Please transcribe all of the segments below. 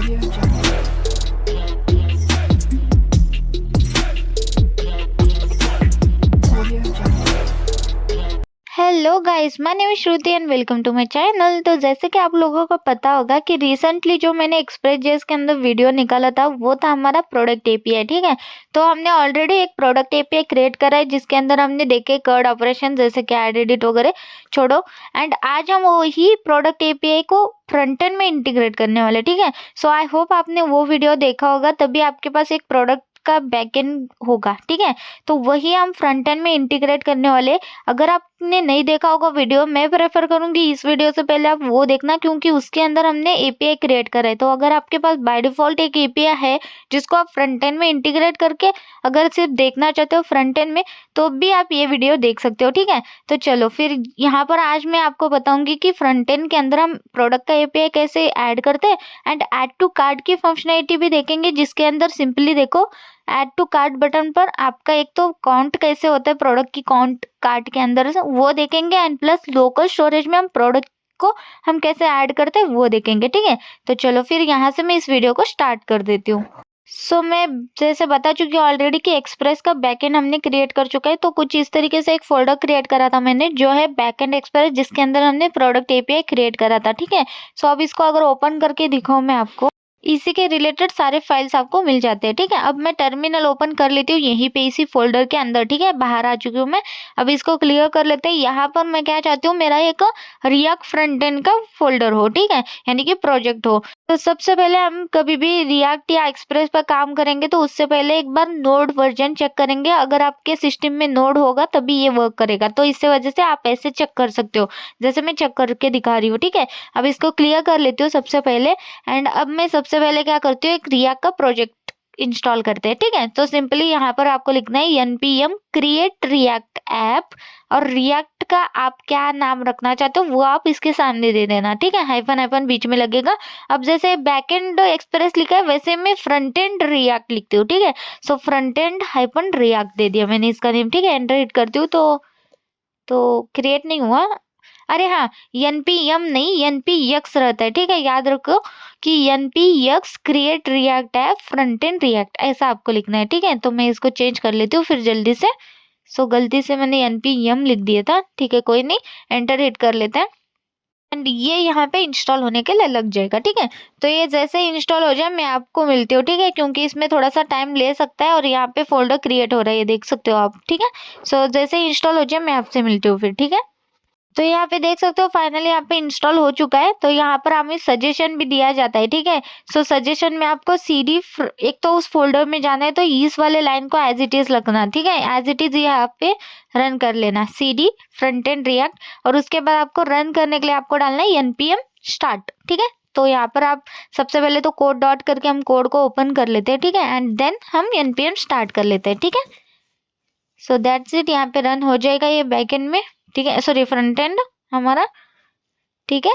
Audio Jungle. Audio Jungle. Hello guys, my name is Shruti and welcome to my channel. तो जैसे कि आप लोगों को पता होगा कि रिसेंटली जो मैंने एक्सप्रेस.जेएस के अंदर वीडियो निकाला था वो था हमारा प्रोडक्ट एपीआई। ठीक है, तो हमने ऑलरेडी एक प्रोडक्ट एपीआई क्रिएट करा है जिसके अंदर हमने देखे कर्ड ऑपरेशन जैसे कि ऐड एडिट वगैरह छोड़ो। एंड आज हम वही प्रोडक्ट एपीआई को फ्रंट एंड में इंटीग्रेट करने वाले। ठीक है, सो आई होप आपने वो वीडियो देखा होगा, तभी आपके पास एक प्रोडक्ट का बैकएंड होगा। ठीक है, तो वही हम फ्रंट एंड में इंटीग्रेट करने वाले। अगर आपने नहीं देखा होगा वीडियो, मैं प्रेफर करूंगी इस वीडियो से पहले आप वो देखना, क्योंकि उसके अंदर हमने एपीआई क्रिएट करा है। तो अगर आपके पास बाय डिफॉल्ट एक एपीआई है जिसको आप फ्रंट एंड में इंटीग्रेट करके अगर सिर्फ देखना चाहते हो फ्रंट एंड में, तो भी आप ये वीडियो देख सकते हो। ठीक है, तो चलो फिर यहाँ पर आज मैं आपको बताऊंगी कि फ्रंट एंड के अंदर हम प्रोडक्ट का एपीआई कैसे ऐड करते हैं एंड ऐड टू कार्ट की फंक्शनैलिटी भी देखेंगे, जिसके अंदर सिंपली देखो ऐड टू कार्ट बटन पर आपका एक तो काउंट कैसे होता है प्रोडक्ट की काउंट कार्ट के अंदर से वो देखेंगे, एंड प्लस लोकल स्टोरेज में हम प्रोडक्ट को हम कैसे ऐड करते हैं वो देखेंगे। ठीक है, तो चलो फिर यहाँ से मैं इस वीडियो को स्टार्ट कर देती हूँ। सो मैं जैसे बता चुकी हूँ ऑलरेडी कि एक्सप्रेस का बैकएंड हमने क्रिएट कर चुका है। तो कुछ इस तरीके से एक फोल्डर क्रिएट करा था मैंने जो है बैकएंड एक्सप्रेस, जिसके अंदर हमने प्रोडक्ट एपीआई क्रिएट करा था। ठीक है, सो अब इसको अगर ओपन करके दिखाऊं मैं आपको, इसी के रिलेटेड सारे फाइल्स आपको मिल जाते हैं। ठीक है, अब मैं टर्मिनल ओपन कर लेती हूँ यहीं पे इसी फोल्डर के अंदर। ठीक है, बाहर आ चुकी हूँ मैं। अब इसको क्लियर कर लेते हैं। यहाँ पर मैं क्या चाहती हूँ, मेरा एक रिएक्ट फ्रंट एंड का फोल्डर हो। ठीक है, यानी कि प्रोजेक्ट हो। तो सबसे पहले हम कभी भी रिएक्ट या एक्सप्रेस पर काम करेंगे तो उससे पहले एक बार नोड वर्जन चेक करेंगे। अगर आपके सिस्टम में नोड होगा तभी ये वर्क करेगा, तो इससे वजह से आप ऐसे चेक कर सकते हो जैसे मैं चेक करके दिखा रही हूँ। ठीक है, अब इसको क्लियर कर लेती हूँ सबसे पहले। एंड अब मैं सबसे पहले क्या करती हूँ, एक रिएक्ट का प्रोजेक्ट इंस्टॉल करते हैं। ठीक है, तो सिंपली यहाँ पर आपको लिखना है npm create react app, और रिएक्ट का आप क्या नाम रखना चाहते हो वो आप इसके सामने दे देना। ठीक है, हाइफन हाइफन बीच में लगेगा। अब जैसे बैकएंड एक्सप्रेस लिखा है वैसे मैं फ्रंट एंड रिएक्ट लिखती हूँ। ठीक है, so front end hyphen react दे दिया मैंने इसका नेम। ठीक है, एंटर हिट करती हूँ तो क्रिएट नहीं हुआ। अरे हाँ, npm नहीं npx रहता है। ठीक है, याद रखो कि npx create react app front end react ऐसा आपको लिखना है। ठीक है, तो मैं इसको चेंज कर लेती हूँ फिर जल्दी से। सो गलती से मैंने npm लिख दिया था। ठीक है, कोई नहीं, एंटर हिट कर लेते हैं एंड ये यहाँ पे इंस्टॉल होने के लिए लग जाएगा। ठीक है, तो ये जैसे ही इंस्टॉल हो जाए मैं आपको मिलती हूँ। ठीक है, क्योंकि इसमें थोड़ा सा टाइम ले सकता है और यहाँ पे फोल्डर क्रिएट हो रहा है, ये देख सकते हो आप। ठीक है, सो जैसे ही इंस्टॉल हो जाए मैं आपसे मिलती हूँ फिर। ठीक है, तो यहाँ पे देख सकते हो फाइनली यहाँ पे इंस्टॉल हो चुका है। तो यहाँ पर हमें सजेशन भी दिया जाता है। ठीक है, सो सजेशन में आपको सीडी एक तो उस फोल्डर में जाना है, तो इस वाले लाइन को एज इट इज रखना। ठीक है, एज इट इज यहाँ पे रन कर लेना cd फ्रंट एंड रिएक्ट, और उसके बाद आपको रन करने के लिए आपको डालना है npm स्टार्ट। ठीक है, तो यहाँ पर आप सबसे पहले तो कोड डॉट करके हम कोड को ओपन कर लेते हैं। ठीक है, एंड देन हम npm स्टार्ट कर लेते हैं। ठीक है, सो दैट्स इट, यहाँ पे रन हो जाएगा ये बैकएंड में। ठीक है, सॉरी फ्रंट एंड हमारा। ठीक है,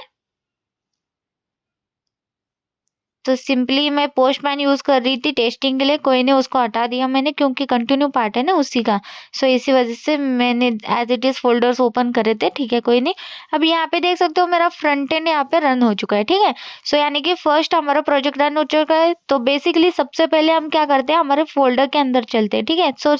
तो सिंपली मैं पोस्टमैन यूज कर रही थी टेस्टिंग के लिए, कोई नहीं उसको हटा दिया मैंने क्योंकि कंटिन्यू पार्ट है ना उसी का। सो इसी वजह से मैंने as it is folders open करे थे। ठीक है, कोई नहीं। अब यहाँ पे देख सकते हो मेरा फ्रंट एंड यहाँ पे रन हो चुका है। ठीक है, सो यानी कि फर्स्ट हमारा प्रोजेक्ट रन हो चुका है। तो बेसिकली सबसे पहले हम क्या करते हैं, हमारे फोल्डर के अंदर चलते हैं। ठीक है, सो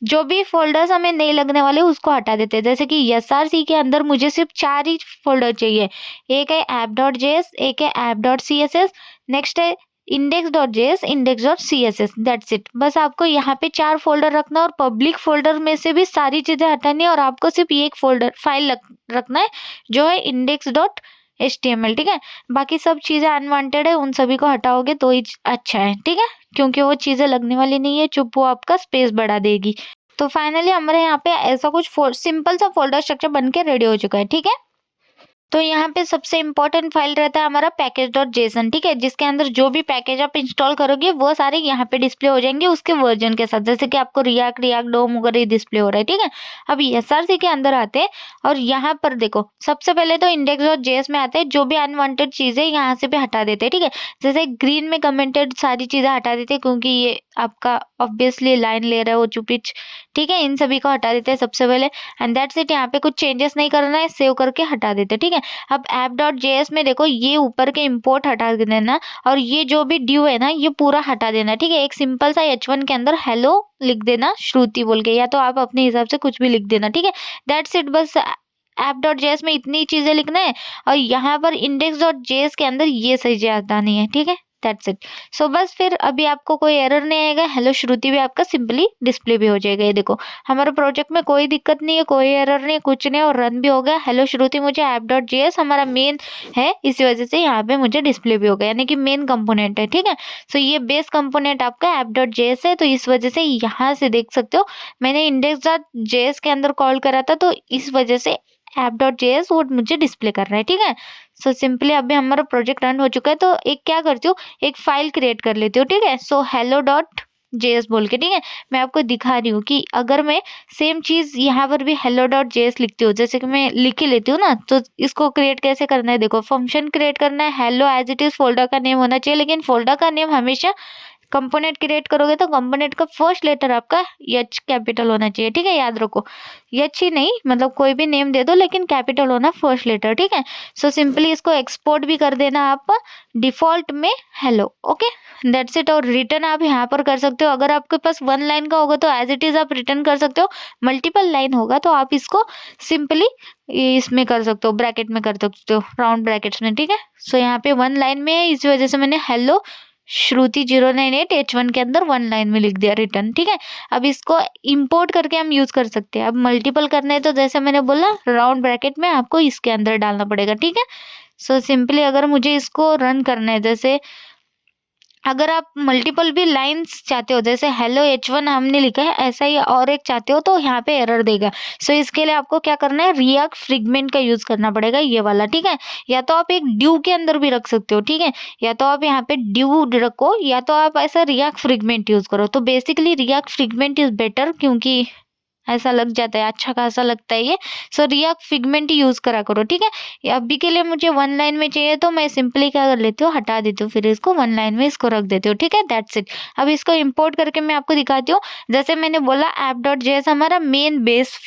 जो भी फोल्डर्स हमें नहीं लगने वाले उसको हटा देते हैं। जैसे कि SRC के अंदर मुझे सिर्फ 4 ही फोल्डर चाहिए। एक है app.js, एक है app.css, नेक्स्ट है index.js, index.css, दैट्स इट। बस आपको यहाँ पे 4 फोल्डर रखना और पब्लिक फोल्डर में से भी सारी चीजें हटानी है, और आपको सिर्फ एक फोल्डर फाइल रखना है जो है index.html। ठीक है, बाकी सब चीजें अनवांटेड है, उन सभी को हटाओगे तो ही अच्छा है। ठीक है, क्योंकि वो चीजें लगने वाली नहीं है, चुप वो आपका स्पेस बढ़ा देगी। तो फाइनली हमारे यहाँ पे ऐसा कुछ सिंपल सा फोल्डर स्ट्रक्चर बन के रेडी हो चुका है। ठीक है, तो यहाँ पे सबसे इम्पोर्टेंट फाइल रहता है हमारा package.json। ठीक है, जिसके अंदर जो भी पैकेज आप इंस्टॉल करोगे वो सारे यहाँ पे डिस्प्ले हो जाएंगे उसके वर्जन के साथ। जैसे कि आपको रिएक्ट डोम वगैरह डिस्प्ले हो रहा है। ठीक है, अब SRC के अंदर आते हैं और यहाँ पर देखो सबसे पहले तो index.js में आते हैं, जो भी अनवांटेड चीजें यहाँ से भी हटा देते हैं। ठीक है, जैसे ग्रीन में कमेंटेड सारी चीजें हटा देते हैं क्योंकि ये आपका ऑब्वियसली लाइन ले रहा है वो चुपिच। ठीक है, इन सभी को हटा देते हैं सबसे पहले, एंड दैट्स इट। यहाँ पे कुछ चेंजेस नहीं करना है, सेव करके हटा देते हैं। ठीक है, है। अब app.js में देखो ये ऊपर के इम्पोर्ट हटा देना और ये जो भी ड्यू है ना ये पूरा हटा देना, ठीक है। एक सिंपल सा h1 के अंदर हेलो लिख देना श्रुति बोल के, या तो आप अपने हिसाब से कुछ भी लिख देना, ठीक है। दैट्स इट, बस app.js में इतनी चीजें लिखना है और यहाँ पर index.js के अंदर ये सही हटानी है, ठीक है। That's it. सो बस फिर अभी आपको कोई एरर नहीं आएगा, हेलो श्रुति भी आपका सिंपली डिस्प्ले भी हो जाएगा। ये देखो हमारे प्रोजेक्ट में कोई दिक्कत नहीं है, कोई एरर नहीं है, कुछ नहीं, और रन भी हो गया। हेलो श्रुति मुझे app.js हमारा मेन है, इसी वजह से यहाँ पे मुझे डिस्प्ले भी हो गया, यानी कि मेन कंपोनेंट है, ठीक है। सो ये बेस कंपोनेंट आपका app.js है, तो इस वजह से यहाँ से देख सकते हो मैंने index.js के अंदर कॉल करा था, तो इस वजह से app.js वो मुझे डिस्प्ले कर रहा है, ठीक है। सो सिंपली अभी हमारा प्रोजेक्ट रन हो चुका है, तो एक क्या करती हूँ, एक फाइल क्रिएट कर लेती हूँ, ठीक है। सो hello.js बोल के, ठीक है। मैं आपको दिखा रही हूँ कि अगर मैं सेम चीज यहाँ पर भी hello.js लिखती हूँ, जैसे कि मैं लिख ही लेती हूँ ना, तो इसको क्रिएट कैसे करना है, देखो फंक्शन क्रिएट करना है, hello as it is folder का नेम होना चाहिए, लेकिन फोल्डर का नेम हमेशा कंपोनेंट क्रिएट करोगे तो कंपोनेंट का फर्स्ट लेटर आपका एच कैपिटल होना चाहिए, ठीक है, याद रखो। एच ही नहीं, मतलब कोई भी नेम दे दो लेकिन कैपिटल होना फर्स्ट लेटर, ठीक है। सो सिंपली इसको एक्सपोर्ट भी कर देना आप डिफॉल्ट में हेलो, ओके दैट्स इट। और रिटर्न आप यहाँ पर कर सकते हो, अगर आपके पास 1 लाइन का होगा तो एज इट इज आप रिटर्न कर सकते हो, मल्टीपल लाइन होगा तो आप इसको सिंपली इसमें कर सकते हो, ब्रैकेट में कर सकते हो, राउंड ब्रैकेट्स में, ठीक है। सो यहाँ पे 1 लाइन में है, इस वजह से मैंने हेलो श्रुति 098 H1 के अंदर 1 लाइन में लिख दिया रिटर्न, ठीक है। अब इसको इंपोर्ट करके हम यूज कर सकते हैं। अब मल्टीपल करना है तो जैसे मैंने बोला राउंड ब्रैकेट में आपको इसके अंदर डालना पड़ेगा, ठीक है। सो सिंपली अगर मुझे इसको रन करना है, जैसे अगर आप मल्टीपल भी लाइंस चाहते हो, जैसे हेलो H1 हमने लिखा है, ऐसा ही और एक चाहते हो तो यहाँ पे एरर देगा। सो इसके लिए आपको क्या करना है, रिएक्ट फ्रेगमेंट का यूज करना पड़ेगा, ये वाला, ठीक है। या तो आप एक ड्यू के अंदर भी रख सकते हो, ठीक है, या तो आप यहाँ पे ड्यू रखो, या तो आप ऐसा रिएक्ट फ्रेगमेंट यूज करो। तो basically react fragment is better, क्योंकि ऐसा लग जाता है, अच्छा खासा लगता है ये। सो रिएक्ट फिगमेंट यूज करा करो, ठीक है। अभी के लिए मुझे 1 लाइन में चाहिए तो मैं सिंपली क्या कर लेती हूँ, हटा देती हूँ, फिर इसको 1 लाइन में इसको रख देती हूँ, ठीक है। That's it. अब इसको इंपोर्ट करके मैं आपको दिखाती हूँ। जैसे मैंने बोला app.js हमारा मेन बेस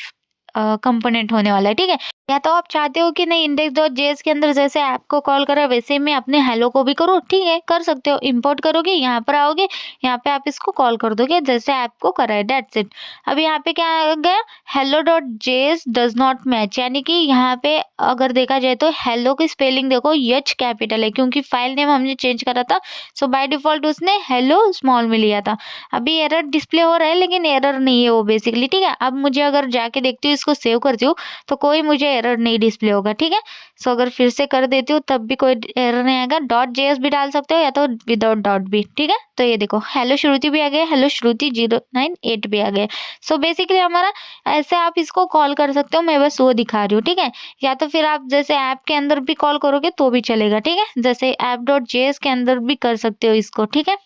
कंपोनेंट होने वाला है, ठीक है। या तो आप चाहते हो कि नहीं index.js के अंदर जैसे ऐप को कॉल करा वैसे मैं अपने हेलो को भी करूँ, ठीक है, कर सकते हो। इंपोर्ट करोगे, यहाँ पर आओगे, यहाँ पे आप इसको कॉल कर दोगे जैसे ऐप को करा है, दैट्स इट। अब यहाँ पे क्या आ गया, hello.js डज नॉट मैच, यानी कि यहाँ पे अगर देखा जाए तो हेलो की स्पेलिंग देखो एच कैपिटल है, क्योंकि फाइल नेम हमने चेंज करा था। सो बाय डिफॉल्ट उसने हेलो स्मॉल में लिया था। अभी एरर डिस्प्ले हो रहा है लेकिन एरर नहीं है वो बेसिकली, ठीक है। अब मुझे अगर जाके देखती हूँ, इसको सेव करती हूँ तो कोई मुझे एरर नहीं डिस्प्ले होगा, ठीक है। सो अगर फिर से कर देती हूँ तब भी कोई एरर नहीं आएगा। .js भी डाल सकते हो या तो विदाउट डॉट भी, ठीक है। तो ये देखो हेलो श्रुति भी आ गया, हेलो श्रुति 098 भी आ गया। सो बेसिकली हमारा ऐसे आप इसको कॉल कर सकते हो, मैं बस वो दिखा रही हूँ, ठीक है। या तो फिर आप जैसे ऐप के अंदर भी कॉल करोगे तो भी चलेगा, ठीक है, जैसे app.js के अंदर भी कर सकते हो इसको, ठीक है।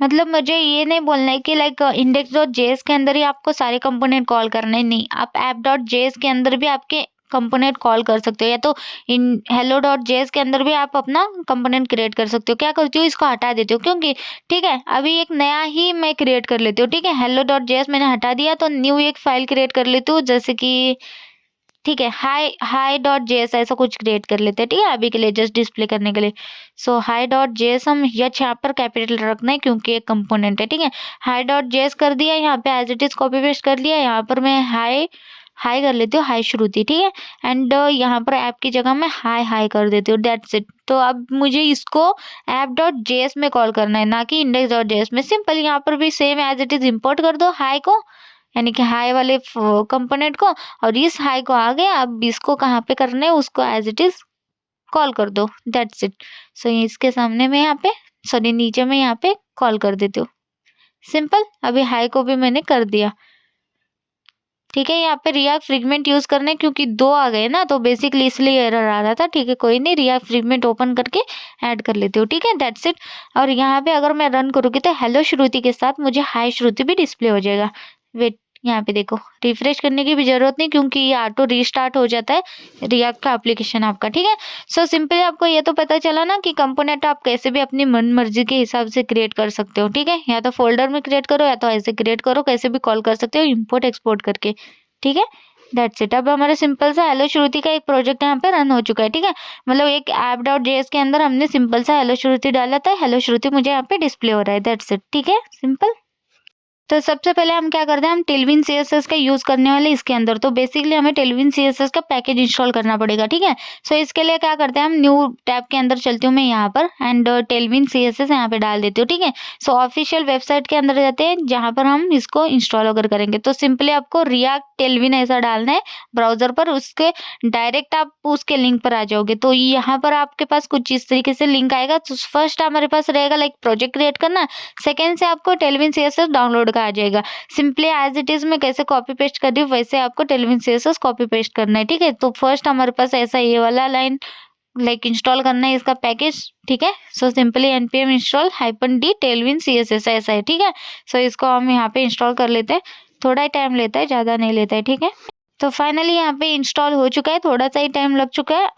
मतलब मुझे ये नहीं बोलना है कि लाइक index.js के अंदर ही आपको सारे कंपोनेंट कॉल करने, नहीं, आप app.js के अंदर भी आपके कंपोनेंट कॉल कर सकते हो, या तो इन hello.js के अंदर भी आप अपना कंपोनेंट क्रिएट कर सकते हो। क्या करती हूँ, इसको हटा देती हूँ, क्योंकि ठीक है अभी एक नया ही मैं क्रिएट कर लेती हूँ, ठीक है। hello.js मैंने हटा दिया तो न्यू एक फाइल क्रिएट कर लेती हूँ, जैसे कि ठीक है hi.js ऐसा कुछ क्रिएट कर लेते हैं, ठीक है, अभी के लिए जस्ट डिस्प्ले करने के लिए। सो hi.js हम यहाँ पर कैपिटल रखना है क्योंकि एक कंपोनेंट है, ठीक है। hi.js कर दिया, यहाँ पे as it is copy paste कर लिया, यहाँ पर मैं हाई कर लेती हूँ, हाई श्रुति, ठीक है। एंड यहाँ पर ऐप की जगह मैं हाई कर देती हूँ, दैट्स इट। तो अब मुझे इसको app.js में कॉल करना है, ना कि index.js में। सिंपल यहाँ पर भी same as it is import कर दो हाई को, यानी कि हाई वाले कंपोनेंट को, और इस हाई को आ गया। अब इसको कहाँ पे करना है, उसको एज इट इज कॉल कर दो, दैट्स इट। सो इसके सामने में यहाँ पे, सॉरी नीचे में यहाँ पे कॉल कर देती हूँ, सिंपल। अभी हाई को भी मैंने कर दिया, ठीक है। यहाँ पे रिएक्ट फ्रेगमेंट यूज करने, क्योंकि 2 आ गए ना तो बेसिकली इसलिए एरर आ रहा था, ठीक है। कोई नहीं, रिएक्ट फ्रेगमेंट ओपन करके ऐड कर लेती हूँ, ठीक है, दैट्स इट। और यहाँ पे अगर मैं रन करूँगी तो हेलो श्रुति के साथ मुझे हाई श्रुति भी डिस्प्ले हो जाएगा। वेट, यहाँ पे देखो रिफ्रेश करने की भी जरूरत नहीं, क्योंकि ये ऑटो रीस्टार्ट हो जाता है रिएक्ट का एप्लीकेशन आपका, ठीक है। सो सिंपली आपको ये तो पता चला ना कि कंपोनेंट आप कैसे भी अपनी मन मर्जी के हिसाब से क्रिएट कर सकते हो, ठीक है। या तो फोल्डर में क्रिएट करो या तो ऐसे क्रिएट करो, कैसे भी कॉल कर सकते हो, इंपोर्ट एक्सपोर्ट करके, ठीक है। That's it. अब हमारा सिंपल सा हेलो श्रुति का एक प्रोजेक्ट यहाँ पे रन हो चुका है, ठीक है। मतलब एक ऐप डॉट जेएस के अंदर हमने सिंपल सा हेलो श्रुति डाला था, हेलो श्रुति मुझे यहाँ पे डिस्प्ले हो रहा है, दैट्स इट, ठीक है, सिंपल। तो सबसे पहले हम क्या करते हैं, हम टेलविन सीएसएस का यूज करने वाले इसके अंदर। तो बेसिकली हमें टेलविन सीएसएस का पैकेज इंस्टॉल करना पड़ेगा, ठीक है। सो इसके लिए क्या करते हैं, हम न्यू टैब के अंदर चलती हूँ मैं यहाँ पर एंड टेलविन सीएसएस यहाँ पे डाल देती हूँ, ठीक है। सो ऑफिशियल वेबसाइट के अंदर जाते हैं जहाँ पर हम इसको इंस्टॉल अगर करेंगे। तो सिंपली आपको रिएक्ट टेलविन ऐसा डालना है ब्राउजर पर, उसके डायरेक्ट आप उसके लिंक पर आ जाओगे। तो यहाँ पर आपके पास कुछ इस तरीके से लिंक आएगा। तो फर्स्ट हमारे पास रहेगा लाइक प्रोजेक्ट क्रिएट करना, सेकेंड से आपको टेलविन सीएसएस डाउनलोड का आ जाएगा। सिंपली एज इट इज मैं कैसे कॉपी पेस्ट कर दी वैसे आपको टेलविन सीएसएस कॉपी पेस्ट करना है, ठीक है। तो फर्स्ट हमारे पास ऐसा ये वाला लाइन लाइक इंस्टॉल करना है इसका पैकेज, ठीक है। So simply npm install -d Tailwind CSS ऐसा है, ठीक है। सो इसको हम यहाँ पे इंस्टॉल कर लेते हैं, थोड़ा ही टाइम लेता है, ज़्यादा नहीं लेता है, ठीक है। तो फाइनली यहाँ पे इंस्टॉल हो चुका है, थोड़ा सा ही टाइम लग चुका है,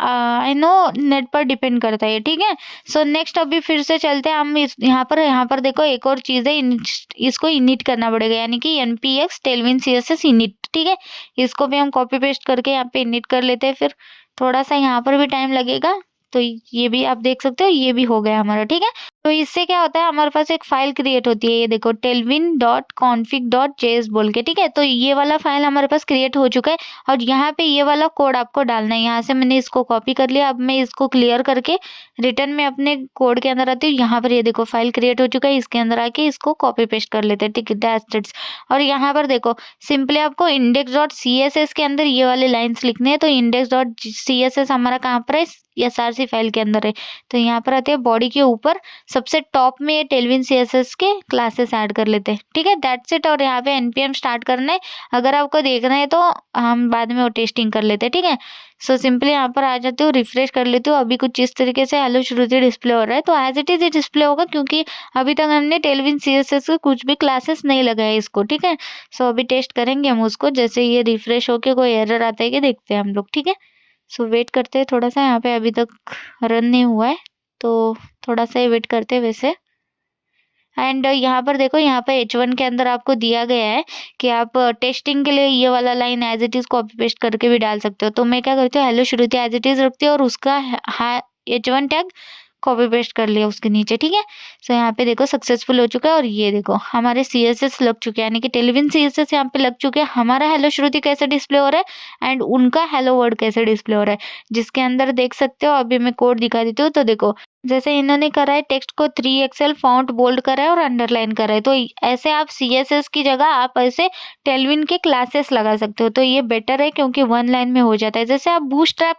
आई नो नेट पर डिपेंड करता है, ठीक है। सो नेक्स्ट अभी फिर से चलते हैं हम यहाँ पर देखो एक और चीज़ है, इसको इनिट करना पड़ेगा, यानी कि npx टेलविन सीएसएस इनिट, ठीक है। इसको भी हम कॉपी पेस्ट करके यहाँ पे इनिट कर लेते हैं, फिर थोड़ा सा यहाँ पर भी टाइम लगेगा। तो ये भी आप देख सकते हो, ये भी हो गया हमारा, ठीक है। तो इससे क्या होता है, हमारे पास एक फाइल क्रिएट होती है, ये देखो tailwind.config.js बोल के, ठीक है। तो ये वाला फाइल हमारे पास क्रिएट हो चुका है और यहाँ पे ये वाला कोड आपको डालना है। यहाँ से मैंने इसको कॉपी कर लिया, अब मैं इसको क्लियर करके रिटर्न में अपने कोड के अंदर आती हूँ। यहाँ पर ये देखो फाइल क्रिएट हो चुका है, इसके अंदर आके इसको कॉपी पेस्ट कर लेते हैं, ठीक है, दैट्स इट। और यहाँ पर देखो सिंपली आपको index.css के अंदर ये वाले लाइन्स लिखने हैं। तो index.css हमारा कहाँ पर है, src फाइल के अंदर है। तो यहाँ पर आते हैं बॉडी के ऊपर सबसे टॉप में ये टेलविन सीएसएस के क्लासेस ऐड कर लेते हैं, ठीक है, दैट्स इट। और यहाँ पे npm स्टार्ट करना है, अगर आपको देखना है तो हम बाद में वो टेस्टिंग कर लेते हैं, ठीक है। सो सिंपली यहाँ पर आ जाती हूँ, रिफ्रेश कर लेती हूँ, अभी कुछ इस तरीके से हेलो श्रुति डिस्प्ले हो रहा है। तो एज इट इज डिस्प्ले होगा क्योंकि अभी तक हमने टेलविन सीएसएस के कुछ भी क्लासेस नहीं लगाए इसको, ठीक है। सो अभी टेस्ट करेंगे हम उसको, जैसे ये रिफ्रेश होके कोई एरर आता है कि देखते हैं हम लोग, ठीक है। सो वेट करते हैं थोड़ा सा, यहाँ पे अभी तक रन नहीं हुआ है तो थोड़ा सा ही वेट करते हैं वैसे। एंड यहाँ पर देखो, यहाँ पे H1 के अंदर आपको दिया गया है कि आप टेस्टिंग के लिए ये वाला line as it is copy paste करके भी डाल सकते हो। तो मैं क्या करती हूँ, hello Shruti as it is रखती हूँ और उसका H1 टैग कॉपी पेस्ट कर लिया उसके नीचे, ठीक है। सो यहाँ पे देखो सक्सेसफुल हो चुका है और ये देखो हमारे सीएसएस लग चुके हैं, यानी कि टेलविन सीएसएस यहाँ पे लग चुके हैं। हमारा हेलो श्रुति कैसे डिस्प्ले हो रहा है एंड उनका हेलो वर्ड कैसे डिस्प्ले हो रहा है, जिसके अंदर देख सकते हो। अभी मैं कोड दिखा देती हूँ। तो देखो जैसे इन्होंने करा है, टेक्स्ट को 3XL फॉन्ट बोल्ड करा है और अंडरलाइन करा है। तो ऐसे आप सीएसएस की जगह आप ऐसे टेलविन के क्लासेस लगा सकते हो। तो ये बेटर है क्योंकि वन लाइन में हो जाता है। जैसे आप बूटस्ट्रैप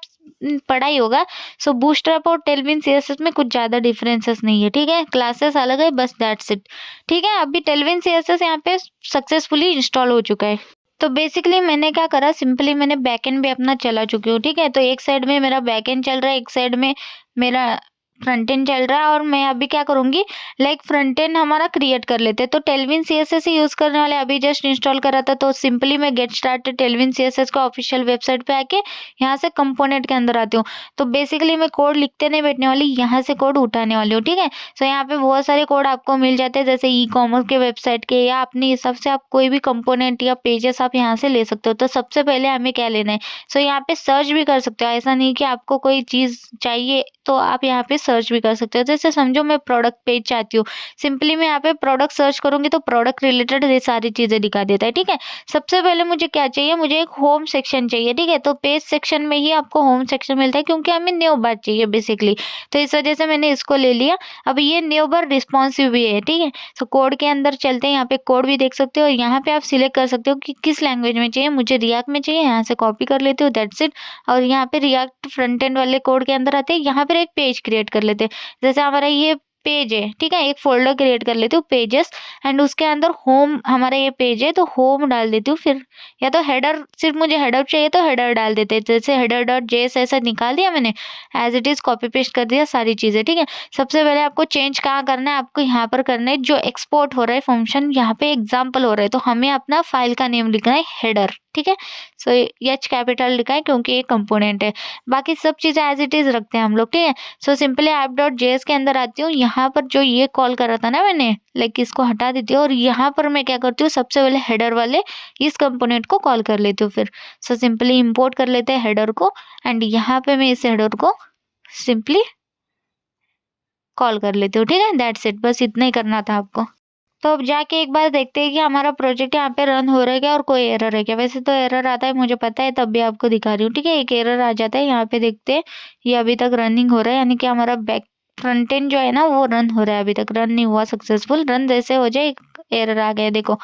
पढ़ा ही होगा, सो बूटस्ट्रैप और टेलविन सीएसएस में कुछ ज़्यादा डिफरेंसेस नहीं है, ठीक है, क्लासेस अलग है बस, दैट्स इट, ठीक है। अभी टेलविन सीएसएस यहाँ पे सक्सेसफुली इंस्टॉल हो चुका है। तो बेसिकली मैंने क्या करा, सिंपली मैंने बैकएंड भी अपना चला चुकी हूँ, ठीक है। तो एक साइड में मेरा बैकएंड चल रहा है, एक साइड में मेरा फ्रंट एंड चल रहा है। और मैं अभी क्या करूंगी, लाइक फ्रंट एंड हमारा क्रिएट कर लेते हैं। तो टेलविन सीएसएस ही यूज करने वाले, अभी जस्ट इंस्टॉल करा था। तो सिंपली मैं गेट स्टार्टेड टेलविन सीएसएस का ऑफिशियल वेबसाइट पे आके यहाँ से कंपोनेंट के अंदर आती हूँ। तो बेसिकली मैं कोड लिखते नहीं बैठने वाली, यहाँ से कोड उठाने वाली हूँ, ठीक है। सो यहाँ पे बहुत सारे कोड आपको मिल जाते हैं, जैसे ई-कॉमर्स के वेबसाइट के, या अपने हिसाब से आप कोई भी कंपोनेंट या पेजेस आप यहाँ से ले सकते हो। तो सबसे पहले हमें क्या लेना है, सो यहाँ पे सर्च भी कर सकते हो। ऐसा नहीं कि आपको कोई चीज़ चाहिए तो आप यहाँ पे सर्च भी कर सकते हो। जैसे समझो मैं प्रोडक्ट पेज चाहती हूँ, सिंपली मैं यहाँ पे प्रोडक्ट सर्च करूंगी तो प्रोडक्ट रिलेटेड ये सारी चीजें दिखा देता है, ठीक है। सबसे पहले मुझे क्या चाहिए, मुझे एक होम सेक्शन चाहिए, ठीक है। तो पेज सेक्शन में ही आपको होम सेक्शन मिलता है क्योंकि हमें न्यू बार चाहिए बेसिकली। तो इस वजह से मैंने इसको ले लिया। अब ये न्यू बार रिस्पॉन्सिव भी है, ठीक है। तो कोड के अंदर चलते हैं, यहाँ पे कोड भी देख सकते हो। यहाँ पे आप सिलेक्ट कर सकते हो कि किस लैंग्वेज में चाहिए, मुझे रिएक्ट में चाहिए, यहाँ से कॉपी कर लेते हो, दैट्स इट। और यहाँ पे रिएक्ट फ्रंट एंड वाले कोड के अंदर आते हैं, यहाँ पर एक पेज क्रिएट कर लेते हैं। जैसे हमारा ये पेज है, ठीक है, एक फोल्डर क्रिएट कर लेती हूँ पेजेस, एंड उसके अंदर होम हमारा ये पेज है तो होम डाल देती हूँ। फिर या तो हेडर, सिर्फ मुझे हेडर चाहिए तो हेडर डाल देते हैं। जैसे header.js ऐसा निकाल दिया मैंने, as it is copy paste कर दिया सारी चीज़ें, ठीक है। सबसे पहले आपको चेंज कहाँ करना है, आपको यहाँ पर करना है, जो एक्सपोर्ट हो रहा है फंक्शन, यहाँ पे एग्जाम्पल हो रहा है तो हमें अपना फाइल का नेम लिखना है हेडर, ठीक है। सो एच कैपिटल लिखा है क्योंकि ये कंपोनेंट है, बाकी सब चीज़ें एज इट इज़ रखते हैं हम लोग, ठीक है। So simply app dot JS के अंदर आती हूँ, यहाँ पर जो ये कॉल करा था ना मैंने, लाइक इसको हटा देती हूँ और यहाँ पर मैं क्या करती हूँ, सबसे पहले हेडर वाले इस कंपोनेंट को कॉल कर लेती हूँ फिर। सो सिंपली इंपोर्ट कर लेते हैं हेडर को एंड यहाँ पे मैं इस हेडर को सिंपली कॉल कर लेती हूँ, ठीक है। दैट्स इट, बस इतना ही करना था आपको। तो अब जाके एक बार देखते हैं कि हमारा प्रोजेक्ट यहाँ पे रन हो रहा है क्या और कोई एरर है क्या। वैसे तो एरर आता है मुझे पता है, तब भी आपको दिखा रही हूँ, ठीक है। एक एरर आ जाता है, यहाँ पे देखते हैं ये अभी तक रनिंग हो रहा है, यानी कि हमारा बैक फ्रंट एंड जो है ना वो रन हो रहा है, अभी तक रन नहीं हुआ सक्सेसफुल। रन जैसे हो जाए एक एरर आ गया देखो।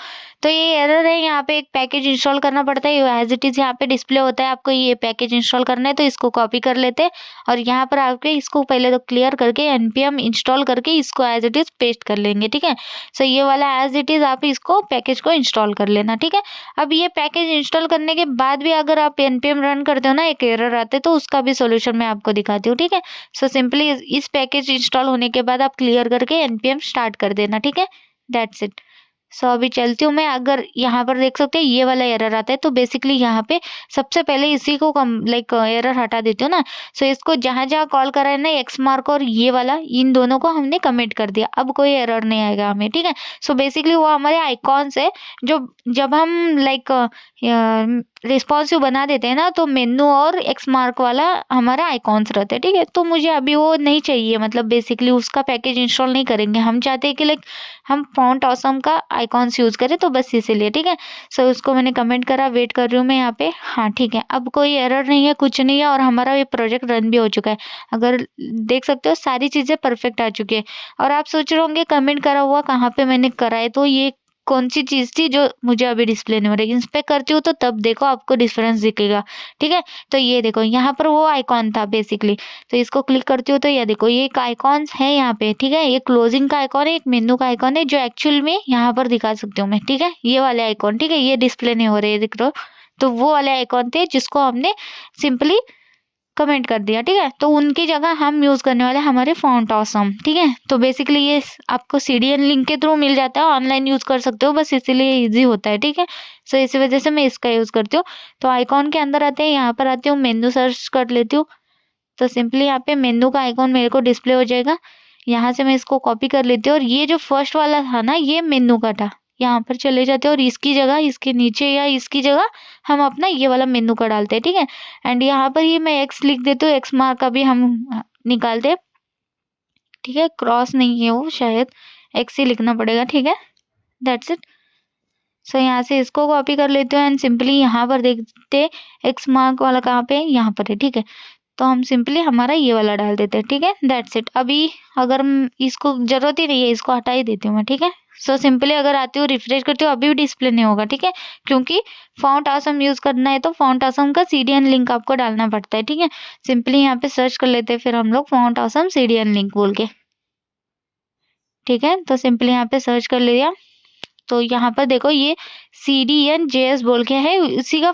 तो ये एरर है, यहाँ पे एक पैकेज इंस्टॉल करना पड़ता है, एज इट इज यहाँ पे डिस्प्ले होता है, आपको ये पैकेज इंस्टॉल करना है तो इसको कॉपी कर लेते हैं और यहाँ पर आके इसको पहले तो क्लियर करके npm इंस्टॉल करके इसको एज इट इज पेस्ट कर लेंगे, ठीक है। सो ये वाला एज इट इज आप इसको पैकेज को इंस्टॉल कर लेना, ठीक है। अब ये पैकेज इंस्टॉल करने के बाद भी अगर आप npm रन करते हो ना, एक एरर आते तो उसका भी सोल्यूशन मैं आपको दिखाती हूँ, ठीक है। सो सिंपली इस पैकेज इंस्टॉल होने के बाद आप क्लियर करके npm स्टार्ट कर देना, ठीक है। That's it. सो अभी चलती हूँ मैं, अगर यहाँ पर देख सकते हैं ये वाला एरर आता है तो बेसिकली यहाँ पे सबसे पहले इसी को लाइक एरर हटा देती हूँ ना। सो इसको जहाँ जहाँ कॉल करा है ना, एक्स मार्क और ये वाला, इन दोनों को हमने कमिट कर दिया, अब कोई एरर नहीं आएगा हमें, ठीक है। सो बेसिकली वो हमारे आइकॉन्स है, जो जब हम लाइक रिस्पॉन्सिव बना देते हैं ना तो मेनू और एक्स मार्क वाला हमारा आइकॉन्स रहते हैं, ठीक है। तो मुझे अभी वो नहीं चाहिए, मतलब बेसिकली उसका पैकेज इंस्टॉल नहीं करेंगे, हम चाहते हैं कि लाइक हम फॉन्ट ऑसम का आइकॉन्स यूज़ करें, तो बस इसीलिए, ठीक है। सो उसको मैंने कमेंट करा, वेट कर रही हूँ मैं यहाँ पे। हाँ ठीक है, अब कोई एरर नहीं है, कुछ नहीं है और हमारा ये प्रोजेक्ट रन भी हो चुका है। अगर देख सकते हो सारी चीज़ें परफेक्ट आ चुकी है। और आप सोच रहे होंगे कमेंट करा हुआ कहाँ पे मैंने करा है, तो ये कौन सी चीज़ थी जो मुझे अभी डिस्प्ले नहीं हो रही। इस पे करती हूँ तो तब देखो आपको डिफरेंस दिखेगा, ठीक है। तो ये देखो यहाँ पर वो आइकॉन था बेसिकली, तो इसको क्लिक करती हूँ तो ये देखो ये एक आइकॉन्स है यहाँ पे, ठीक है। ये क्लोजिंग का आइकॉन है, एक मेनू का आइकॉन है, जो एक्चुअल में यहाँ पर दिखा सकती हूँ मैं, ठीक है। ये वाले आइकॉन, ठीक है, ये डिस्प्ले नहीं हो रहे दिख रहे हो, तो वो वाले आइकॉन थे जिसको हमने सिंपली कमेंट कर दिया, ठीक है। तो उनकी जगह हम यूज़ करने वाले हमारे फॉन्ट ऑसम, ठीक है। तो बेसिकली ये आपको सीडीएन लिंक के थ्रू मिल जाता है, ऑनलाइन यूज़ कर सकते हो, बस इसीलिए ईजी होता है, ठीक है। सो इसी वजह से मैं इसका यूज़ करती हूँ। तो आइकॉन के अंदर आते हैं, यहाँ पर आती हूँ, मेनू सर्च कर लेती हूँ, तो सिंपली यहाँ पे मेनू का आइकॉन मेरे को डिस्प्ले हो जाएगा। यहाँ से मैं इसको कॉपी कर लेती हूँ और ये जो फर्स्ट वाला था ना, ये मेनू का था, यहाँ पर चले जाते हैं और इसकी जगह, इसके नीचे या इसकी जगह हम अपना ये वाला मेनू का डालते हैं, ठीक है। एंड यहाँ पर ही मैं एक्स लिख देती हूँ, एक्स मार्क का भी हम निकालते हैं, ठीक है। क्रॉस नहीं है वो, शायद एक्स ही लिखना पड़ेगा, ठीक है। That's it. सो यहाँ से इसको कॉपी कर लेते हैं एंड सिंपली यहाँ पर देखते एक्स मार्क वाला कहाँ पे है, यहाँ पर है, ठीक है। तो हम सिंपली हमारा ये वाला डाल देते हैं, ठीक है। That's it. अभी अगर इसको ज़रूरत ही नहीं है, इसको हटा ही देती हूँ मैं, ठीक है। सो सिंपली अगर आती हूँ, रिफ्रेश करती हूँ, अभी भी डिस्प्ले नहीं होगा, ठीक है, क्योंकि फॉन्ट ऑसम यूज़ करना है तो फॉन्ट ऑसम का सीडीएन लिंक आपको डालना पड़ता है, ठीक है। सिंपली यहाँ पे सर्च कर लेते हैं फिर हम लोग फॉन्ट ऑसम सीडीएन लिंक बोल के, ठीक है। तो सिंपली यहाँ पे सर्च कर लिया, तो यहाँ पर देखो ये CDNJS बोल के है, इसी का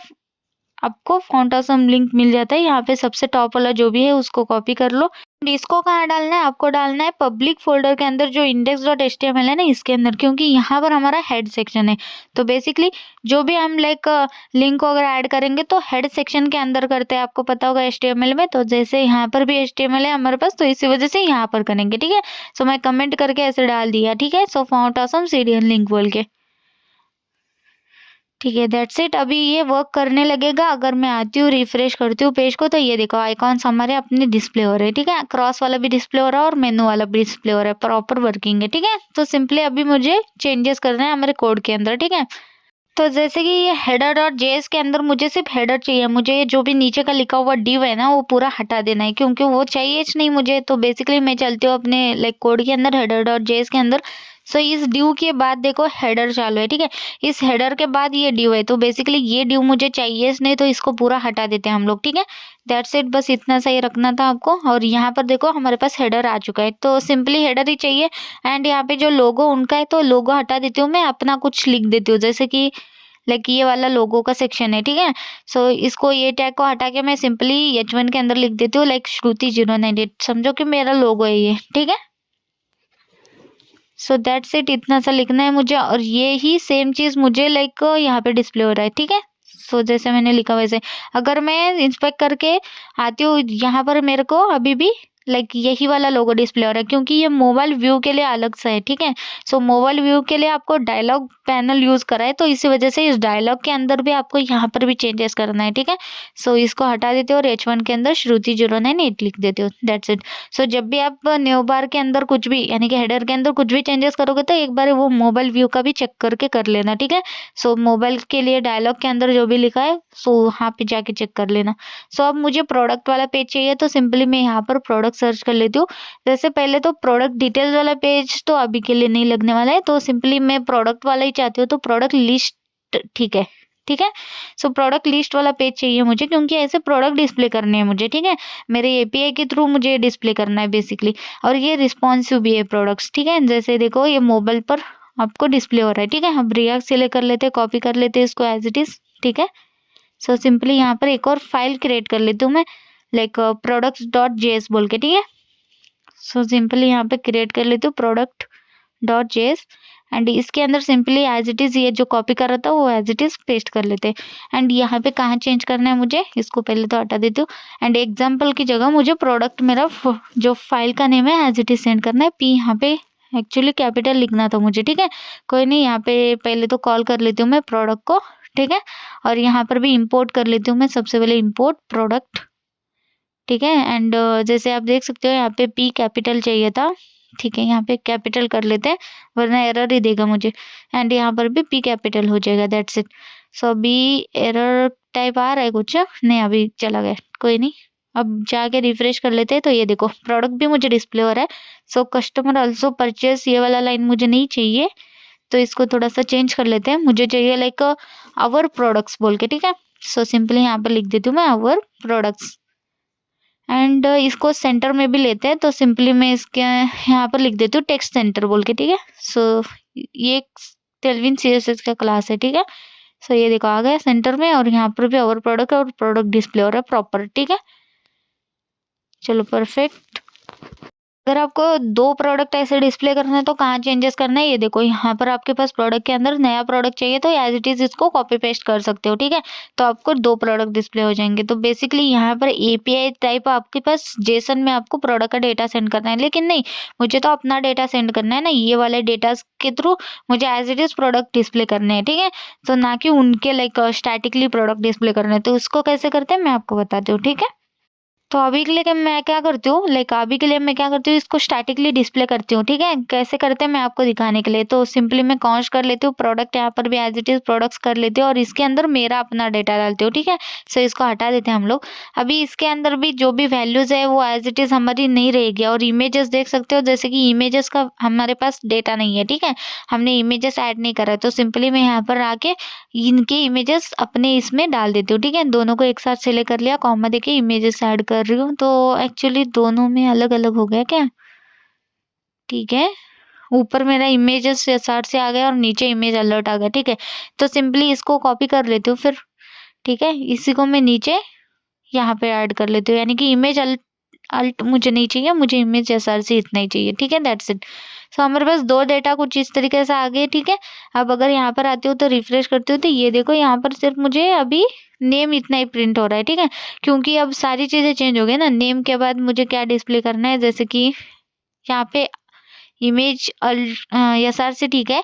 आपको फॉन्ट ऑसम लिंक मिल जाता है। यहाँ पे सबसे टॉप वाला जो भी है उसको कॉपी कर लो। इसको कहाँ डालना है, आपको डालना है पब्लिक फोल्डर के अंदर, जो index.html है ना, इसके अंदर, क्योंकि यहाँ पर हमारा हेड सेक्शन है। तो बेसिकली जो भी हम लाइक लिंक को अगर ऐड करेंगे तो हेड सेक्शन के अंदर करते हैं, आपको पता होगा HTML में। तो जैसे यहाँ पर भी HTML है हमारे पास, तो इसी वजह से यहाँ पर करेंगे, ठीक है। सो मैं कमेंट करके ऐसे डाल दिया, ठीक है। सो फॉन्ट ऑसम सीडीएन लिंक बोल के, ठीक है। That's it. अभी ये वर्क करने लगेगा। अगर मैं आती हूँ, रिफ्रेश करती हूँ पेज को, तो ये देखो आइकॉन्स हमारे अपने डिस्प्ले हो रहे हैं, ठीक है। क्रॉस वाला भी डिस्प्ले हो रहा है और मेनू वाला भी डिस्प्ले हो रहा है, प्रॉपर वर्किंग है, ठीक है। तो सिंपली अभी मुझे चेंजेस करना है हमारे कोड के अंदर, ठीक है। तो जैसे कि ये header.js के अंदर मुझे सिर्फ हेडर चाहिए, मुझे ये जो भी नीचे का लिखा हुआ div है ना वो पूरा हटा देना है, क्योंकि वो चाहिए नहीं मुझे। तो बेसिकली मैं चलती हूँ अपने लाइक कोड के अंदर, header.js के अंदर। सो इस div के बाद देखो हेडर चालू है, ठीक है। इस हेडर के बाद ये div है, तो बेसिकली ये div मुझे चाहिए नहीं, तो इसको पूरा हटा देते हैं हम लोग, ठीक है। दैट्स इट, बस इतना सही रखना था आपको। और यहाँ पर देखो हमारे पास हेडर आ चुका है, तो सिंपली हेडर ही चाहिए। एंड यहाँ पे जो लोगो उनका है, तो लोगो हटा देती हूँ मैं, अपना कुछ लिख देती हूँ, जैसे कि लाइक ये वाला लोगो का सेक्शन है, ठीक है। सो इसको, ये टैग को हटा के मैं सिंपली H1 के अंदर लिख देती हूँ लाइक श्रुति 098, समझो कि मेरा लोगो है ये, ठीक है। सो दैट्स इट, इतना सा लिखना है मुझे, और ये ही सेम चीज़ मुझे लाइक यहाँ पे डिस्प्ले हो रहा है, ठीक है। सो जैसे मैंने लिखा वैसे अगर मैं इंस्पेक्ट करके आती हूँ यहाँ पर मेरे को अभी भी लाइक यही वाला लोगो डिस्प्ले हो रहा है क्योंकि ये मोबाइल व्यू के लिए अलग से है, ठीक है। सो मोबाइल व्यू के लिए आपको डायलॉग पैनल यूज करा है तो इसी वजह से इस डायलॉग के अंदर भी आपको यहाँ पर भी चेंजेस करना है, ठीक है। सो इसको हटा देते हो और H1 के अंदर श्रुति 0998 लिख देते हो, दैट्स इट। सो जब भी आप न्यू बार के अंदर कुछ भी यानी कि हेडर के अंदर कुछ भी चेंजेस करोगे तो एक बार वो मोबाइल व्यू का भी चेक करके कर लेना, ठीक है। सो मोबाइल के लिए डायलॉग के अंदर जो भी लिखा है सो वहाँ पे जाके चेक कर लेना। सो अब मुझे प्रोडक्ट वाला पेज चाहिए तो सिंपली मैं यहाँ पर प्रोडक्ट सर्च कर लेती हूँ। जैसे पहले तो प्रोडक्ट डिटेल्स वाला पेज तो अभी के लिए नहीं लगने वाला है तो सिंपली मैं प्रोडक्ट वाला ही चाहती हूँ तो प्रोडक्ट लिस्ट, ठीक है, ठीक है। सो प्रोडक्ट लिस्ट वाला पेज चाहिए मुझे क्योंकि ऐसे प्रोडक्ट डिस्प्ले करने हैं मुझे, ठीक है। मेरे एपीआई के थ्रू मुझे डिस्प्ले करना है बेसिकली और ये रिस्पॉन्सिव भी है प्रोडक्ट्स, ठीक है। जैसे देखो ये मोबाइल पर आपको डिस्प्ले हो रहा है, ठीक है। हम रिएक्ट सिलेक्ट कर लेते हैं, कॉपी कर लेते हैं इसको एज इट इज, ठीक है। सो सिंपली यहाँ पर एक और फाइल क्रिएट कर लेती हूँ मैं लाइक products.js बोल के, ठीक है। सो सिंपली यहाँ पे क्रिएट कर लेती हूँ product.js एंड इसके अंदर सिंपली एज इट इज ये जो कॉपी कर रहा था वो एज इट इज पेस्ट कर लेते हैं। एंड यहाँ पे कहाँ चेंज करना है मुझे, इसको पहले तो हटा देती हूँ एंड एग्जाम्पल की जगह मुझे प्रोडक्ट मेरा जो फाइल का नेम है एज इट इज सेंड करना है। पी यहाँ पे एक्चुअली कैपिटल लिखना था मुझे, ठीक है। कोई नहीं, यहाँ पे पहले तो कॉल कर लेती हूँ मैं प्रोडक्ट को, ठीक है। और यहाँ पर भी इंपोर्ट कर लेती हूँ मैं, सबसे पहले इंपोर्ट प्रोडक्ट, ठीक है। एंड जैसे आप देख सकते हो यहाँ पे पी कैपिटल चाहिए था, ठीक है। यहाँ पे कैपिटल कर लेते हैं वरना एरर ही देगा मुझे। एंड यहाँ पर भी पी कैपिटल हो जाएगा, दैट्स इट। सो अभी एरर टाइप आ रहा है कुछ, नहीं अभी चला गया, कोई नहीं। अब जाके रिफ्रेश कर लेते हैं तो ये देखो प्रोडक्ट भी मुझे डिस्प्ले हो रहा है। सो कस्टमर ऑल्सो परचेस ये वाला लाइन मुझे नहीं चाहिए तो इसको थोड़ा सा चेंज कर लेते हैं। मुझे चाहिए लाइक आवर प्रोडक्ट्स बोल के, ठीक है। सो सिंपली यहाँ पर लिख देती हूँ मैं आवर प्रोडक्ट्स एंड इसको सेंटर में भी लेते हैं तो सिंपली मैं इसके यहाँ पर लिख देती हूँ टेक्स्ट सेंटर बोल के, ठीक है। सो ये टेलविन CSS का क्लास है, ठीक है। सो ये देखो आ गया सेंटर में और यहाँ पर भी आवर प्रोडक्ट और प्रोडक्ट डिस्प्ले हो रहा है प्रॉपर, ठीक है। चलो परफेक्ट। अगर आपको 2 प्रोडक्ट ऐसे डिस्प्ले करना है तो कहाँ चेंजेस करना है, ये देखो यहाँ पर आपके पास प्रोडक्ट के अंदर नया प्रोडक्ट चाहिए तो एज इट इज इसको कॉपी पेस्ट कर सकते हो, ठीक है। तो आपको 2 प्रोडक्ट डिस्प्ले हो जाएंगे। तो बेसिकली यहाँ पर एपीआई टाइप आपके पास जेसन में आपको प्रोडक्ट का डेटा सेंड करना है, लेकिन नहीं, मुझे तो अपना डेटा सेंड करना है ना, ये वाले डेटा के थ्रू मुझे as it is product display करने हैं, ठीक है। तो ना कि उनके लाइक स्टैटिकली प्रोडक्ट डिस्प्ले करने हैं। तो उसको कैसे करते हैं मैं आपको बताती हूँ, ठीक है। तो अभी के लिए मैं क्या करती हूँ लाइक अभी के लिए मैं क्या करती हूँ इसको स्टैटिकली डिस्प्ले करती हूँ, ठीक है। कैसे करते हैं मैं आपको दिखाने के लिए। तो सिंपली मैं कॉन्स्ट कर लेती हूँ प्रोडक्ट, यहाँ पर भी एज इट इज प्रोडक्ट्स कर लेती हूँ और इसके अंदर मेरा अपना डेटा डालती हूँ, ठीक है। सो इसको हटा देते हैं हम लोग। अभी इसके अंदर भी जो भी वैल्यूज है वो एज इट इज हमारी नहीं रहेगी और इमेजेस देख सकते हो जैसे कि इमेजेस का हमारे पास डेटा नहीं है, ठीक है। हमने इमेजेस ऐड नहीं करा है तो सिंपली मैं यहाँ पर आके इनके इमेजेस अपने इसमें डाल देती हूँ, ठीक है। दोनों को एक साथ सिलेक्ट कर लिया, कॉमा देके इमेजेस ऐड कर रही हूँ तो एक्चुअली दोनों में अलग अलग हो गया क्या, ठीक है। ऊपर मेरा इमेजेस साइड से आ गया और नीचे इमेज अलर्ट आ गया, ठीक है। तो सिंपली इसको कॉपी कर लेती हूँ फिर, ठीक है। इसी को मैं नीचे यहाँ पे ऐड कर लेती हूँ, यानी कि इमेज अल्ट मुझे नहीं चाहिए, मुझे इमेज SRC इतना ही चाहिए, ठीक है। That's it. सो हमारे पास 2 डेटा कुछ इस तरीके से आ गए, ठीक है। अब अगर यहाँ पर आती हूँ तो रिफ्रेश करती हूँ तो ये देखो यहाँ पर सिर्फ मुझे अभी नेम इतना ही प्रिंट हो रहा है, ठीक है। क्योंकि अब सारी चीज़ें चेंज हो गई ना। नेम के बाद मुझे क्या डिस्प्ले करना है, जैसे कि यहाँ पे इमेज अल्ट SRC, ठीक है।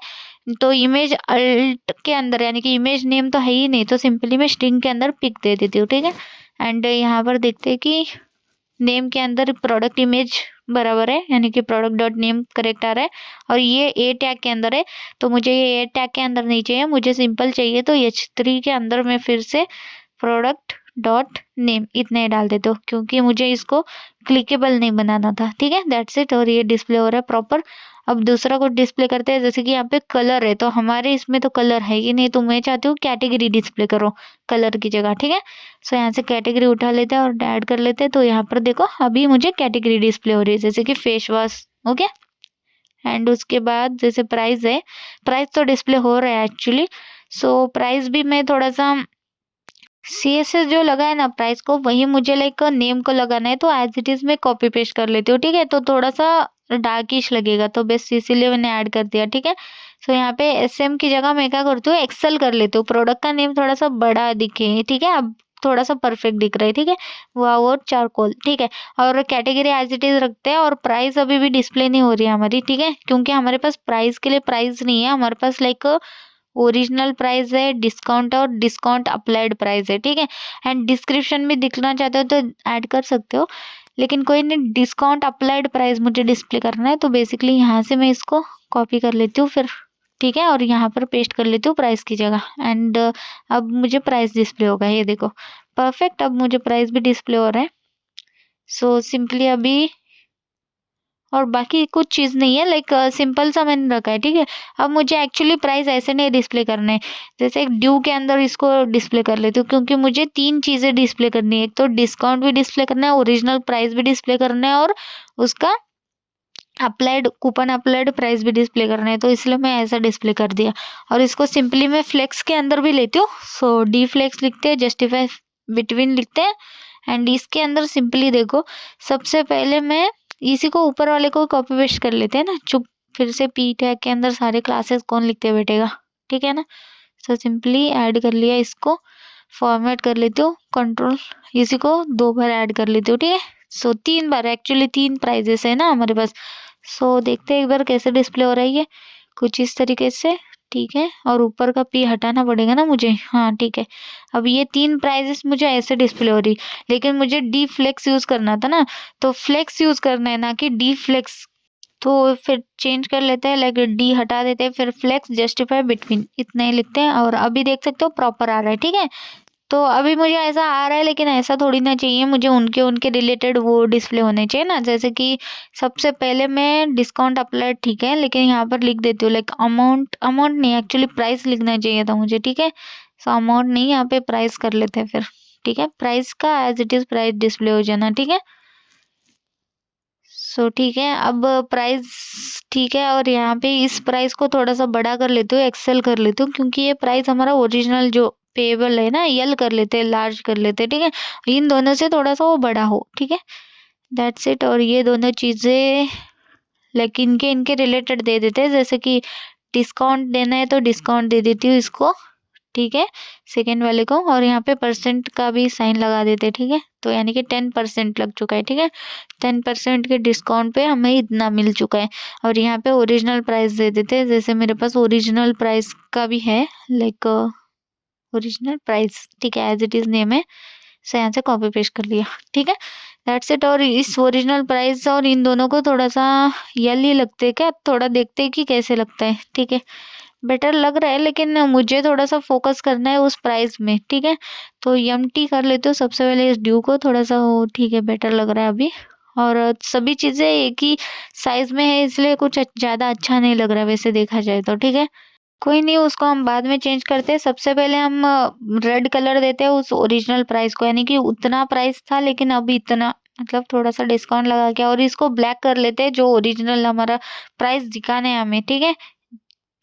तो इमेज अल्ट के अंदर यानी कि इमेज नेम तो है ही नहीं तो सिंपली मैं स्ट्रिंग के अंदर पिक दे देती हूँ, ठीक है। एंड यहाँ पर देखते हैं कि नेम के अंदर प्रोडक्ट इमेज बराबर है यानी कि प्रोडक्ट डॉट नेम करेक्ट आ रहा है और ये ए टैग के अंदर है तो मुझे ये ए टैग के अंदर नहीं चाहिए, मुझे सिंपल चाहिए। तो H3 के अंदर मैं फिर से प्रोडक्ट डॉट नेम इतना ही डाल देते हो क्योंकि मुझे इसको क्लिकेबल नहीं बनाना था, ठीक है। That's it. और ये डिस्प्ले हो रहा है प्रॉपर। अब दूसरा कुछ डिस्प्ले करते हैं, जैसे कि यहाँ पे कलर है तो हमारे इसमें तो कलर है ही नहीं तो मैं चाहती हूँ कैटेगरी डिस्प्ले करो कलर की जगह, ठीक है। सो यहाँ से कैटेगरी उठा लेते हैं और ऐड कर लेते हैं तो यहाँ पर देखो अभी मुझे कैटेगरी डिस्प्ले हो रही है जैसे कि फेस वॉश, ओके। एंड उसके बाद जैसे प्राइस है, प्राइस तो डिस्प्ले हो रहा है एक्चुअली। सो प्राइस भी मैं थोड़ा सा CSS जो लगा है ना प्राइस को वही मुझे लाइक नेम को लगाना है तो एज इट इज मैं कॉपी पेस्ट कर लेती हूँ, ठीक है। तो थोड़ा सा डार्किश लगेगा, तो बस इसीलिए मैंने ऐड कर दिया, ठीक है। सो यहाँ पे SM की जगह मैं क्या करती हूँ, एक्सेल कर लेती हूँ, प्रोडक्ट का नेम थोड़ा सा बड़ा दिखे, ठीक है। अब थोड़ा सा परफेक्ट दिख रहा है, ठीक है। वाओ चारकोल, ठीक है। और कैटेगरी एज इट इज रखते हैं, और प्राइस अभी भी डिस्प्ले नहीं हो रही है हमारी, ठीक है, क्योंकि हमारे पास प्राइस के लिए प्राइस नहीं है, हमारे पास लाइक ओरिजिनल प्राइस है, डिस्काउंट और डिस्काउंट अप्लाइड प्राइस है, ठीक है। एंड डिस्क्रिप्शन में दिखना चाहते हो तो ऐड कर सकते हो, लेकिन कोई नहीं, डिस्काउंट अप्लाइड प्राइस मुझे डिस्प्ले करना है, तो बेसिकली यहाँ से मैं इसको कॉपी कर लेती हूँ फिर, ठीक है, और यहाँ पर पेस्ट कर लेती हूँ प्राइस की जगह। एंड अब मुझे प्राइस डिस्प्ले होगा, ये देखो परफेक्ट, अब मुझे प्राइस भी डिस्प्ले हो रहा है। सो सिंपली अभी, और बाकी कुछ चीज़ नहीं है, लाइक सिंपल सा मैंने रखा है, ठीक है। अब मुझे एक्चुअली प्राइस ऐसे नहीं डिस्प्ले करने हैं, जैसे एक ड्यू के अंदर इसको डिस्प्ले कर लेती हूँ, क्योंकि मुझे 3 चीज़ें डिस्प्ले करनी है, एक तो डिस्काउंट भी डिस्प्ले करना है, ओरिजिनल प्राइस भी डिस्प्ले करना है, और उसका अप्लाइड कूपन अप्लाइड प्राइस भी डिस्प्ले करना है, तो इसलिए मैं ऐसा डिस्प्ले कर दिया। और इसको सिंपली मैं फ्लेक्स के अंदर भी लेती हूँ, सो डी फ्लेक्स लिखते हैं, जस्टिफाई बिटवीन लिखते हैं, एंड इसके अंदर सिंपली देखो, सबसे पहले मैं इसी को ऊपर वाले को कॉपी पेस्ट कर लेते हैं ना, चुप, फिर से पी टैग के अंदर सारे क्लासेस कौन लिखते बैठेगा, ठीक है ना। सो सिंपली ऐड कर लिया, इसको फॉर्मेट कर लेती हूँ, कंट्रोल, इसी को 2 बार ऐड कर लेती हूँ, ठीक है। सो 3 बार, एक्चुअली 3 प्राइजेस है ना हमारे पास। सो देखते हैं एक बार कैसे डिस्प्ले हो रहा है ये, कुछ इस तरीके से, ठीक है। और ऊपर का पी हटाना पड़ेगा ना मुझे, हाँ ठीक है। अब ये 3 प्राइजेस मुझे ऐसे डिस्प्ले हो रही, लेकिन मुझे डी फ्लेक्स यूज करना था ना, तो फ्लेक्स यूज करना है ना कि डी फ्लेक्स, तो फिर चेंज कर लेते हैं, लाइक डी हटा देते हैं, फिर फ्लेक्स जस्टिफाई बिटवीन इतना ही लिखते हैं, और अभी देख सकते हो प्रॉपर आ रहा है, ठीक है। तो अभी मुझे ऐसा आ रहा है, लेकिन ऐसा थोड़ी ना चाहिए, मुझे उनके उनके रिलेटेड वो डिस्प्ले होने चाहिए ना, जैसे कि सबसे पहले मैं डिस्काउंट अप्लाइड, ठीक है, लेकिन यहाँ पर लिख देती हूँ लाइक अमाउंट, अमाउंट नहीं, एक्चुअली प्राइस लिखना चाहिए था मुझे, ठीक है। सो अमाउंट नहीं, यहाँ पे प्राइस कर लेते हैं फिर, ठीक है, प्राइस का as it is price display हो जाना, ठीक है। सो ठीक है, अब प्राइस, ठीक है, और यहाँ पे इस प्राइस को थोड़ा सा बड़ा कर लेती हूँ, एक्सेल कर लेती हूँ, क्योंकि ये प्राइस हमारा ओरिजिनल जो पेबल है ना, यल कर लेते हैं, लार्ज कर लेते हैं, ठीक है। इन दोनों से थोड़ा सा वो बड़ा हो, ठीक है, दैट्स इट। और ये दोनों चीज़ें लाइक इनके इनके रिलेटेड दे देते हैं, जैसे कि डिस्काउंट देना है तो डिस्काउंट दे देती हूँ इसको, ठीक है, सेकेंड वाले को, और यहाँ पे परसेंट का भी साइन लगा देते हैं, ठीक है, तो यानी कि 10% लग चुका है, ठीक है। 10% के डिस्काउंट पे हमें इतना मिल चुका है, और यहाँ पे ओरिजिनल प्राइस दे देते हैं, जैसे मेरे पास ओरिजिनल प्राइस का भी है, लाइक ओरिजिनल प्राइस, ठीक है, एज इट इज नेम है, सो यहाँ से कॉपी पेस्ट कर लिया, ठीक है, दैट्स इट। और इस ओरिजिनल प्राइस और इन दोनों को थोड़ा सा यल ही लगते हैं क्या, थोड़ा देखते हैं कि कैसे लगता है, ठीक है, बेटर लग रहा है, लेकिन मुझे थोड़ा सा फोकस करना है उस प्राइस में, ठीक है। तो टी कर लेते हो सबसे पहले इस ड्यू को, थोड़ा सा वो, ठीक है, बेटर लग रहा है अभी, और सभी चीज़ें एक ही साइज में है, इसलिए कुछ ज़्यादा अच्छा नहीं लग रहा है वैसे देखा जाए तो, ठीक है। कोई नहीं, उसको हम बाद में चेंज करते हैं, सबसे पहले हम रेड कलर देते हैं उस ओरिजिनल प्राइस को, यानी कि उतना प्राइस था लेकिन अभी इतना, मतलब थोड़ा सा डिस्काउंट लगा के, और इसको ब्लैक कर लेते हैं, जो ओरिजिनल हमारा प्राइस दिखाने हैं हमें, ठीक है,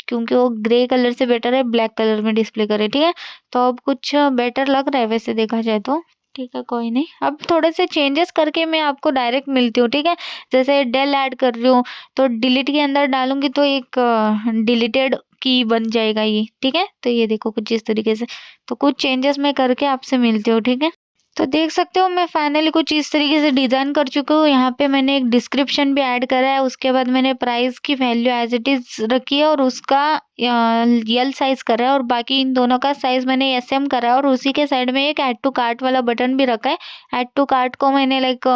क्योंकि वो ग्रे कलर से बेटर है ब्लैक कलर में डिस्प्ले करे, ठीक है। तो अब कुछ बेटर लग रहा है वैसे देखा जाए तो, ठीक है, कोई नहीं, अब थोड़े से चेंजेस करके मैं आपको डायरेक्ट मिलती हूँ, ठीक है। जैसे डेल ऐड कर रही हूँ, तो डिलीट के अंदर डालूंगी तो एक डिलीटेड की बन जाएगा ये, ठीक है। तो ये देखो कुछ इस तरीके से, तो कुछ चेंजेस मैं करके आपसे मिलती हूँ, ठीक है। तो देख सकते हो मैं फाइनली कुछ इस तरीके से डिज़ाइन कर चुकी हूँ, यहाँ पे मैंने एक डिस्क्रिप्शन भी ऐड करा है, उसके बाद मैंने प्राइस की वैल्यू एज इट इज रखी है, और उसका यल साइज करा है, और बाकी इन दोनों का साइज मैंने SM करा है, और उसी के साइड में एक ऐड टू कार्ट वाला बटन भी रखा है। ऐड टू कार्ट को मैंने लाइक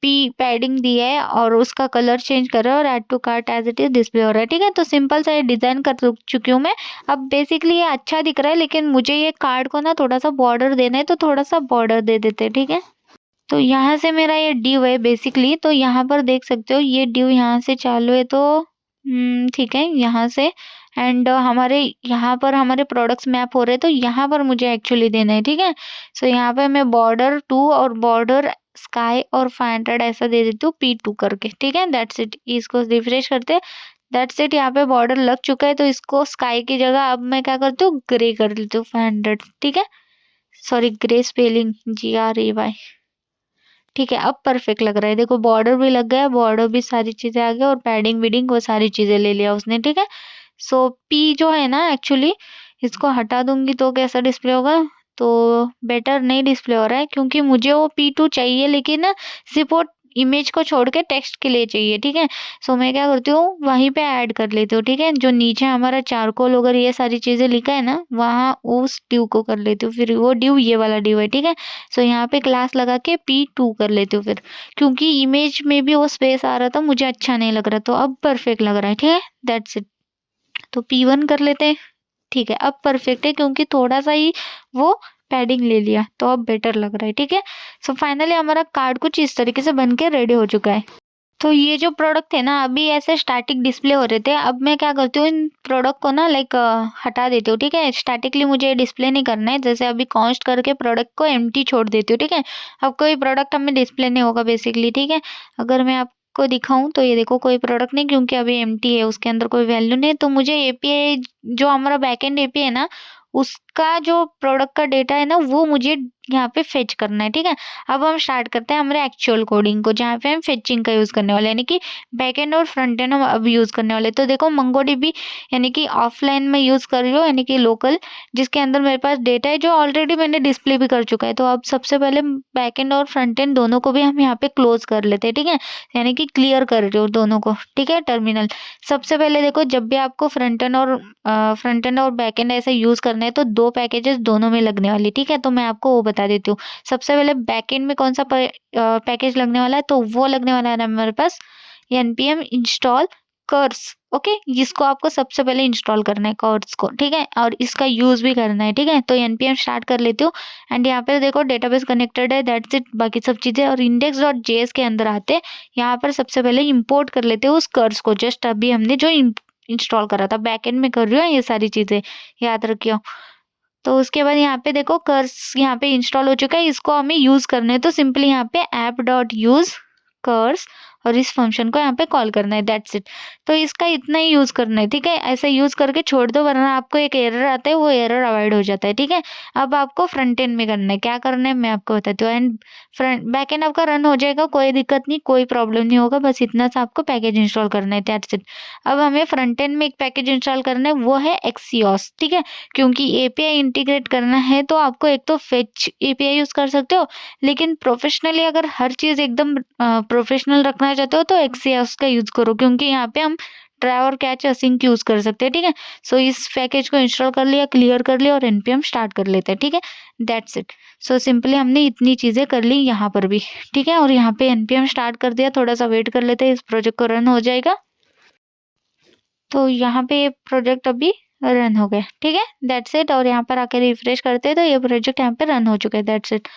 पी पैडिंग दी है, और उसका कलर चेंज करा है, और add to cart as it is display हो रहा है, ठीक है। तो सिंपल सा डिज़ाइन कर चुकी हूँ मैं। अब बेसिकली ये अच्छा दिख रहा है, लेकिन मुझे ये कार्ड को ना थोड़ा सा बॉर्डर देना है, तो थोड़ा सा बॉर्डर दे देते हैं, ठीक है। तो यहाँ से मेरा ये ड्यू है बेसिकली, तो यहाँ पर देख सकते हो ये ड्यू यहाँ से चालू है, तो ठीक है, यहाँ से, एंड हमारे यहाँ पर हमारे प्रोडक्ट्स मैप हो रहे हैं, तो यहाँ पर मुझे एक्चुअली देना है, ठीक है। सो यहाँ पे मैं बॉर्डर 2 और बॉर्डर स्काई और 500 ऐसा दे देती हूँ P2 करके, ठीक है, दैट्स इट। इसको रिफ्रेश करते, दैट्स इट, यहाँ पे बॉर्डर लग चुका है, तो इसको स्काई की जगह अब मैं क्या करती हूँ, ग्रे कर देती हूँ 500, ठीक है। सॉरी, ग्रे स्पेलिंग GRAY, ठीक है, अब परफेक्ट लग रहा है। देखो बॉर्डर भी लग गया, बॉर्डर भी सारी चीजें आ गई और पैडिंग विडिंग वो सारी चीजें ले लिया उसने। ठीक है, सो पी जो है ना एक्चुअली इसको हटा दूंगी तो कैसा डिस्प्ले होगा, तो बेटर नहीं डिस्प्ले हो रहा है क्योंकि मुझे वो P2 चाहिए, लेकिन ना सिर्फ वो इमेज को छोड़ के टेक्स्ट के लिए चाहिए। ठीक है, सो मैं क्या करती हूँ वहीं पे ऐड कर लेती हूँ। ठीक है, जो नीचे हमारा चारकोल वगैरह ये सारी चीजें लिखा है ना, वहाँ उस ड्यू को कर लेती हूँ। फिर वो ड्यू ये वाला ड्यू है। ठीक है, सो यहाँ पे क्लास लगा के P2 कर लेती हूँ फिर, क्योंकि इमेज में भी वो स्पेस आ रहा था, मुझे अच्छा नहीं लग रहा, तो अब परफेक्ट लग रहा है। ठीक है, दैट्स इट। तो P1 कर लेते हैं। ठीक है, अब परफेक्ट है क्योंकि थोड़ा सा ही वो पैडिंग ले लिया, तो अब बेटर लग रहा है। ठीक है, सो फाइनली हमारा कार्ड कुछ इस तरीके से बन के रेडी हो चुका है। तो ये जो प्रोडक्ट थे ना अभी ऐसे स्टैटिक डिस्प्ले हो रहे थे, अब मैं क्या करती हूँ इन प्रोडक्ट को ना लाइक हटा देती हूँ। ठीक है, स्टैटिकली मुझे डिस्प्ले नहीं करना है, जैसे अभी कॉन्स्ट करके प्रोडक्ट को एम्प्टी छोड़ देती हूँ। ठीक है, अब कोई प्रोडक्ट हमें डिस्प्ले नहीं होगा बेसिकली। ठीक है, अगर मैं आपको दिखाऊं तो ये देखो कोई प्रोडक्ट नहीं, क्योंकि अभी एम्प्टी है, उसके अंदर कोई वैल्यू नहीं है। तो मुझे एपीआई जो हमारा बैकएंड एपीआई है ना, उसका जो प्रोडक्ट का डेटा है ना वो मुझे यहाँ पे फेच करना है। ठीक है, अब हम स्टार्ट करते हैं हमारे एक्चुअल कोडिंग को, जहाँ पे हम फेचिंग का यूज करने वाले, यानी कि बैकएंड और फ्रंट एंड हम अब यूज करने वाले। तो देखो मंगोडीबी यानी कि ऑफलाइन में यूज कर रही हूँ, यानी कि लोकल, जिसके अंदर मेरे पास डेटा है जो ऑलरेडी मैंने डिस्प्ले भी कर चुका है। तो अब सबसे पहले बैकएंड और फ्रंट एंड दोनों को भी हम यहाँ पे क्लोज कर लेते हैं। ठीक है, यानी कि क्लियर कर रही हूँ दोनों को। ठीक है, टर्मिनल। सबसे पहले देखो जब भी आपको फ्रंट एंड और बैक एंड ऐसे यूज करना है तो दो पैकेजेस दोनों में लगने वाली। ठीक है, तो मैं आपको वो बता देती हूँ। सबसे पहले बैक एंड में कौन सा पैकेज लगने वाला है, तो वो लगने वाला है हमारे पास npm इंस्टॉल कर्स। ओके, जिसको आपको सबसे पहले इंस्टॉल करना है कर्स को। ठीक है, और इसका यूज भी करना है। ठीक है, तो npm स्टार्ट कर लेती हूँ एंड यहाँ पे देखो डेटाबेस कनेक्टेड है, दैट्स इट, बाकी सब चीजें। और index.js के अंदर आते हैं, यहाँ पर सबसे पहले इंपोर्ट कर लेते हैं उस कर्स को, जस्ट अभी हमने जो इंस्टॉल करा था। बैकएंड में कर रही हूँ ये सारी चीजें, याद रखियो। तो उसके बाद यहाँ पे देखो कर्स यहाँ पे इंस्टॉल हो चुका है, इसको हमें यूज करना है। तो सिंपली यहाँ पे app.use कर्स और इस फंक्शन को यहाँ पे कॉल करना है, दैट्स इट। तो इसका इतना ही यूज करना है। ठीक है, ऐसा यूज करके छोड़ दो, वरना आपको एक एरर आता है, वो एरर अवॉइड हो जाता है। ठीक है, अब आपको फ्रंट एंड में करना है। क्या करना है मैं आपको बताती हूँ, एंड फ्रंट बैक एंड आपका रन हो जाएगा, कोई दिक्कत नहीं, कोई प्रॉब्लम नहीं होगा, बस इतना सा आपको पैकेज इंस्टॉल करना है, दैट्स इट। अब हमें फ्रंट एंड में एक पैकेज इंस्टॉल करना है, वो है Axios। ठीक है, क्योंकि एपीआई इंटीग्रेट करना है तो आपको एक तो फेच एपीआई यूज कर सकते हो, लेकिन प्रोफेशनली अगर हर चीज एकदम प्रोफेशनल रखना चाहते हो तो Axios का यूज करो, क्योंकि यहाँ पे हम ट्राई और कैच असिंक यूज कर सकते हैं। ठीक है, सो इस पैकेज को इंस्टॉल कर लिया, क्लियर कर लिया और npm स्टार्ट कर लेते हैं। ठीक है, दैट्स इट। सो सिंपली हमने इतनी चीजें कर ली यहाँ पर भी। ठीक है, और यहाँ पे npm स्टार्ट कर दिया, थोड़ा सा वेट कर लेते हैं, इस प्रोजेक्ट को रन हो जाएगा। तो यहाँ पे प्रोजेक्ट अभी रन हो गया। ठीक है, दैट्स इट। और यहाँ पर आकर रिफ्रेश करते हैं तो ये प्रोजेक्ट यहाँ पे रन हो चुका है, दैट्स इट।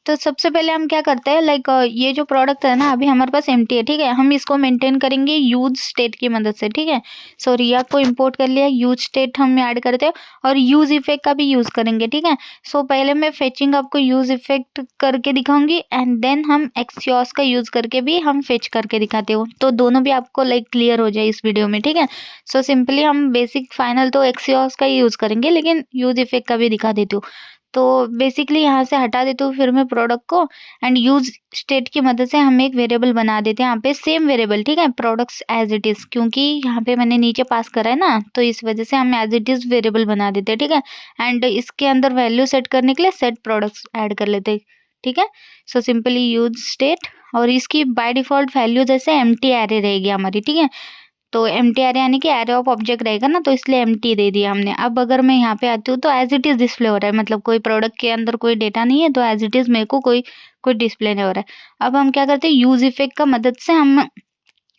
तो सबसे पहले हम क्या करते हैं, लाइक ये जो प्रोडक्ट है ना अभी हमारे पास एम्प्टी है। ठीक है, हम इसको मेंटेन करेंगे यूज स्टेट की मदद से। ठीक है, सो रिया को इंपोर्ट कर लिया, यूज स्टेट हम ऐड करते हैं और यूज इफेक्ट का भी यूज करेंगे। ठीक है, सो पहले मैं फेचिंग आपको यूज इफेक्ट करके दिखाऊंगी एंड देन हम एक्सियोस का यूज करके भी हम फेच करके दिखाते हो, तो दोनों भी आपको लाइक क्लियर हो जाए इस वीडियो में। ठीक है, सो सिंपली हम बेसिक फाइनल तो एक्सियोस का ही यूज करेंगे, लेकिन यूज इफेक्ट का भी दिखा देती हूँ। तो बेसिकली यहाँ से हटा देती हूँ फिर मैं प्रोडक्ट को एंड यूज स्टेट की मदद से हम एक वेरिएबल बना देते हैं यहाँ पे, सेम वेरिएबल। ठीक है, प्रोडक्ट्स एज इट इज, क्योंकि यहाँ पे मैंने नीचे पास करा है ना, तो इस वजह से हम एज इट इज वेरिएबल बना देते हैं। ठीक है, एंड इसके अंदर वैल्यू सेट करने के लिए सेट प्रोडक्ट्स ऐड कर लेते हैं। ठीक है, सो सिंपली यूज स्टेट और इसकी बाय डिफॉल्ट वैल्यू जैसे एम्प्टी एरे रहेगी हमारी। ठीक है, तो एम्प्टी एरे यानी कि एरे ऑफ ऑब्जेक्ट रहेगा ना, तो इसलिए एम्प्टी दे दिया हमने। अब अगर मैं यहाँ पे आती हूँ तो एज इट इज डिस्प्ले हो रहा है, मतलब कोई प्रोडक्ट के अंदर कोई डेटा नहीं है, तो एज इट इज मेरे को कोई डिस्प्ले नहीं हो रहा है। अब हम क्या करते हैं, यूज इफेक्ट का मदद से हम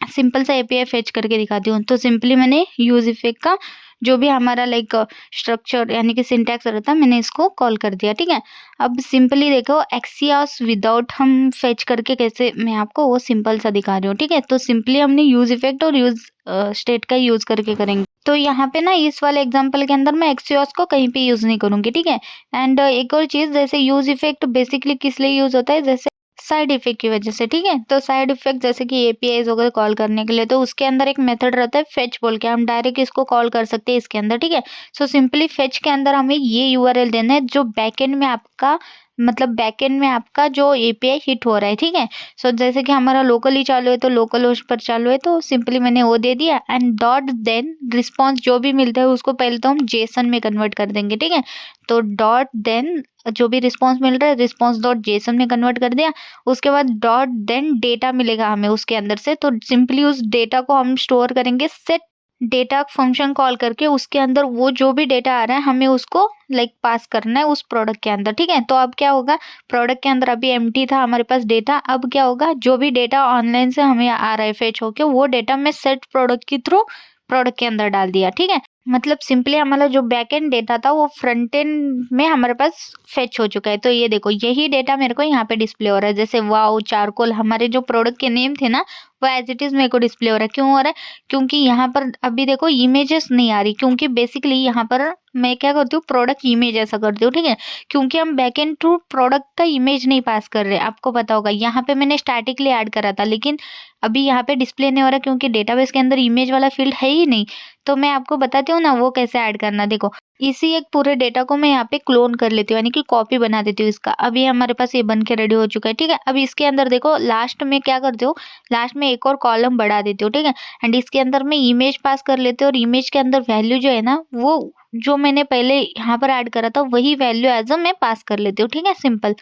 सिंपल सा एपीआई फेच करके दिखाती हूँ। तो सिंपली मैंने यूज इफेक्ट का जो भी हमारा लाइक स्ट्रक्चर यानी कि सिंटैक्स रहता है, मैंने इसको कॉल कर दिया। ठीक है, अब सिंपली देखो एक्सियोस विदाउट हम फेच करके कैसे मैं आपको वो सिंपल सा दिखा रही हूँ। ठीक है, तो सिंपली हमने यूज इफेक्ट और यूज स्टेट का यूज करके करेंगे। तो यहाँ पे ना इस वाले एग्जांपल के अंदर मैं एक्सियोस को कहीं पे यूज नहीं करूंगी। ठीक है, एंड एक और चीज, जैसे यूज इफेक्ट बेसिकली किस लिए यूज होता है, जैसे साइड इफेक्ट की वजह से। ठीक है, तो साइड इफेक्ट जैसे कि एपीआईज वगैरह कॉल करने के लिए, तो उसके अंदर एक मेथड रहता है फेच बोल के, हम डायरेक्ट इसको कॉल कर सकते हैं इसके अंदर। ठीक है, सो सिंपली फेच के अंदर हमें ये यूआरएल देना है जो बैकएंड में आपका मतलब बैकएंड में आपका जो एपीआई हिट हो रहा है, ठीक है। सो जैसे कि हमारा लोकली चालू है तो लोकल होस्ट पर चालू है, तो सिंपली मैंने वो दे दिया एंड डॉट देन रिस्पॉन्स जो भी मिलता है उसको पहले तो हम जेसन में कन्वर्ट कर देंगे, ठीक है। तो डॉट देन जो भी रिस्पॉन्स मिल रहा है रिस्पॉन्स डॉट जेसन में कन्वर्ट कर दिया। उसके बाद डॉट देन डेटा मिलेगा हमें उसके अंदर से, तो सिंपली उस डेटा को हम स्टोर करेंगे सेट डेटा फंक्शन कॉल करके। उसके अंदर वो जो भी डेटा आ रहा है हमें उसको लाइक पास करना है उस प्रोडक्ट के अंदर, ठीक है। तो अब क्या होगा, प्रोडक्ट के अंदर अभी एम्प्टी था हमारे पास डेटा, अब क्या होगा, जो भी डेटा ऑनलाइन से हमें आ रहा है फेच होके, वो डेटा मैं सेट प्रोडक्ट के थ्रू प्रोडक्ट के अंदर डाल दिया, ठीक है। मतलब सिंपली हमारा जो बैक एंड डेटा था वो फ्रंट एंड में हमारे पास फेच हो चुका है। तो ये देखो यही डेटा मेरे को यहाँ पे डिस्प्ले हो रहा है, जैसे वाओ चारकोल हमारे जो प्रोडक्ट के नेम थे ना वो एज इट इज मेरे को डिस्प्ले हो रहा है। क्यों हो रहा है, क्योंकि यहाँ पर अभी देखो इमेजेस नहीं आ रही, क्योंकि बेसिकली यहाँ पर मैं क्या करती हूँ, प्रोडक्ट इमेज ऐसा करती हूँ, ठीक है। क्योंकि हम बैक एंड थ्रू प्रोडक्ट का इमेज नहीं पास कर रहे, आपको पता होगा यहाँ पे मैंने स्टैटिकली ऐड करा था, लेकिन अभी यहाँ पे डिस्प्ले नहीं हो रहा क्योंकि डेटाबेस के अंदर इमेज वाला फील्ड है ही नहीं। तो मैं आपको बताती हूँ ना वो कैसे ऐड करना। देखो इसी एक पूरे डेटा को मैं यहाँ पे क्लोन कर लेती हूँ, यानी कि कॉपी बना देती हूँ इसका। अभी हमारे पास ये बन के रेडी हो चुका है, ठीक है। अब इसके अंदर देखो लास्ट में क्या करती हूँ, लास्ट में एक और कॉलम बढ़ा देती हूँ, ठीक है। एंड इसके अंदर मैं इमेज पास कर लेती हूँ और इमेज के अंदर वैल्यू जो है ना वो जो मैंने पहले यहाँ पर ऐड करा था वही वैल्यू एज अ मैं पास कर लेती हूँ, ठीक है, सिंपल।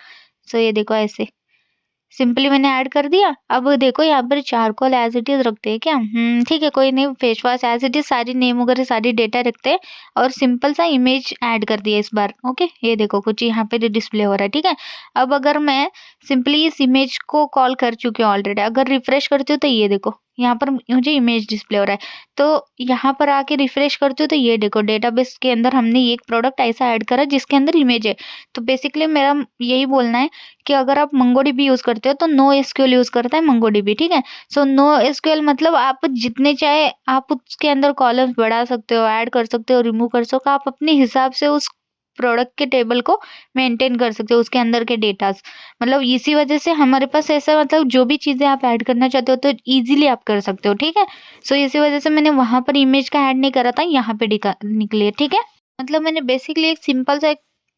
सो ये देखो ऐसे सिंपली मैंने ऐड कर दिया। अब देखो यहाँ पर चारकोल एज इट इज रखते हैं क्या, ठीक है कोई नहीं, face wash as it is सारी नेम वगैरह सारी डेटा रखते हैं और सिंपल सा इमेज ऐड कर दिया इस बार। ओके ये देखो कुछ यहाँ पे डिस्प्ले हो रहा है, ठीक है। अब अगर मैं सिंपली इस इमेज को कॉल कर चुकी हूँ ऑलरेडी, अगर रिफ्रेश करती हूँ तो ये देखो यहाँ पर मुझे इमेज डिस्प्ले हो रहा है। तो यहाँ पर आके रिफ्रेश करती हूँ तो ये देखो डेटाबेस के अंदर हमने एक प्रोडक्ट ऐसा ऐड करा जिसके अंदर इमेज है। तो बेसिकली मेरा यही बोलना है कि अगर आप मंगोडीबी यूज करते हो तो नो एसक्यूएल यूज करता है मंगोडीबी, ठीक है। सो नो एसक्यूएल मतलब आप जितने चाहे आप उसके अंदर कॉलम्स बढ़ा सकते हो, ऐड कर सकते हो, रिमूव कर सकते हो, आप अपने हिसाब से उस प्रोडक्ट के टेबल को मेंटेन कर सकते हो उसके अंदर के डेटास। मतलब इसी वजह से हमारे पास ऐसा मतलब जो भी चीजें आप ऐड करना चाहते हो तो इजीली आप कर सकते हो, ठीक है। सो इसी वजह से मैंने वहां पर इमेज का ऐड नहीं करा था, यहाँ पे निकली, ठीक है। मतलब मैंने बेसिकली एक सिंपल सा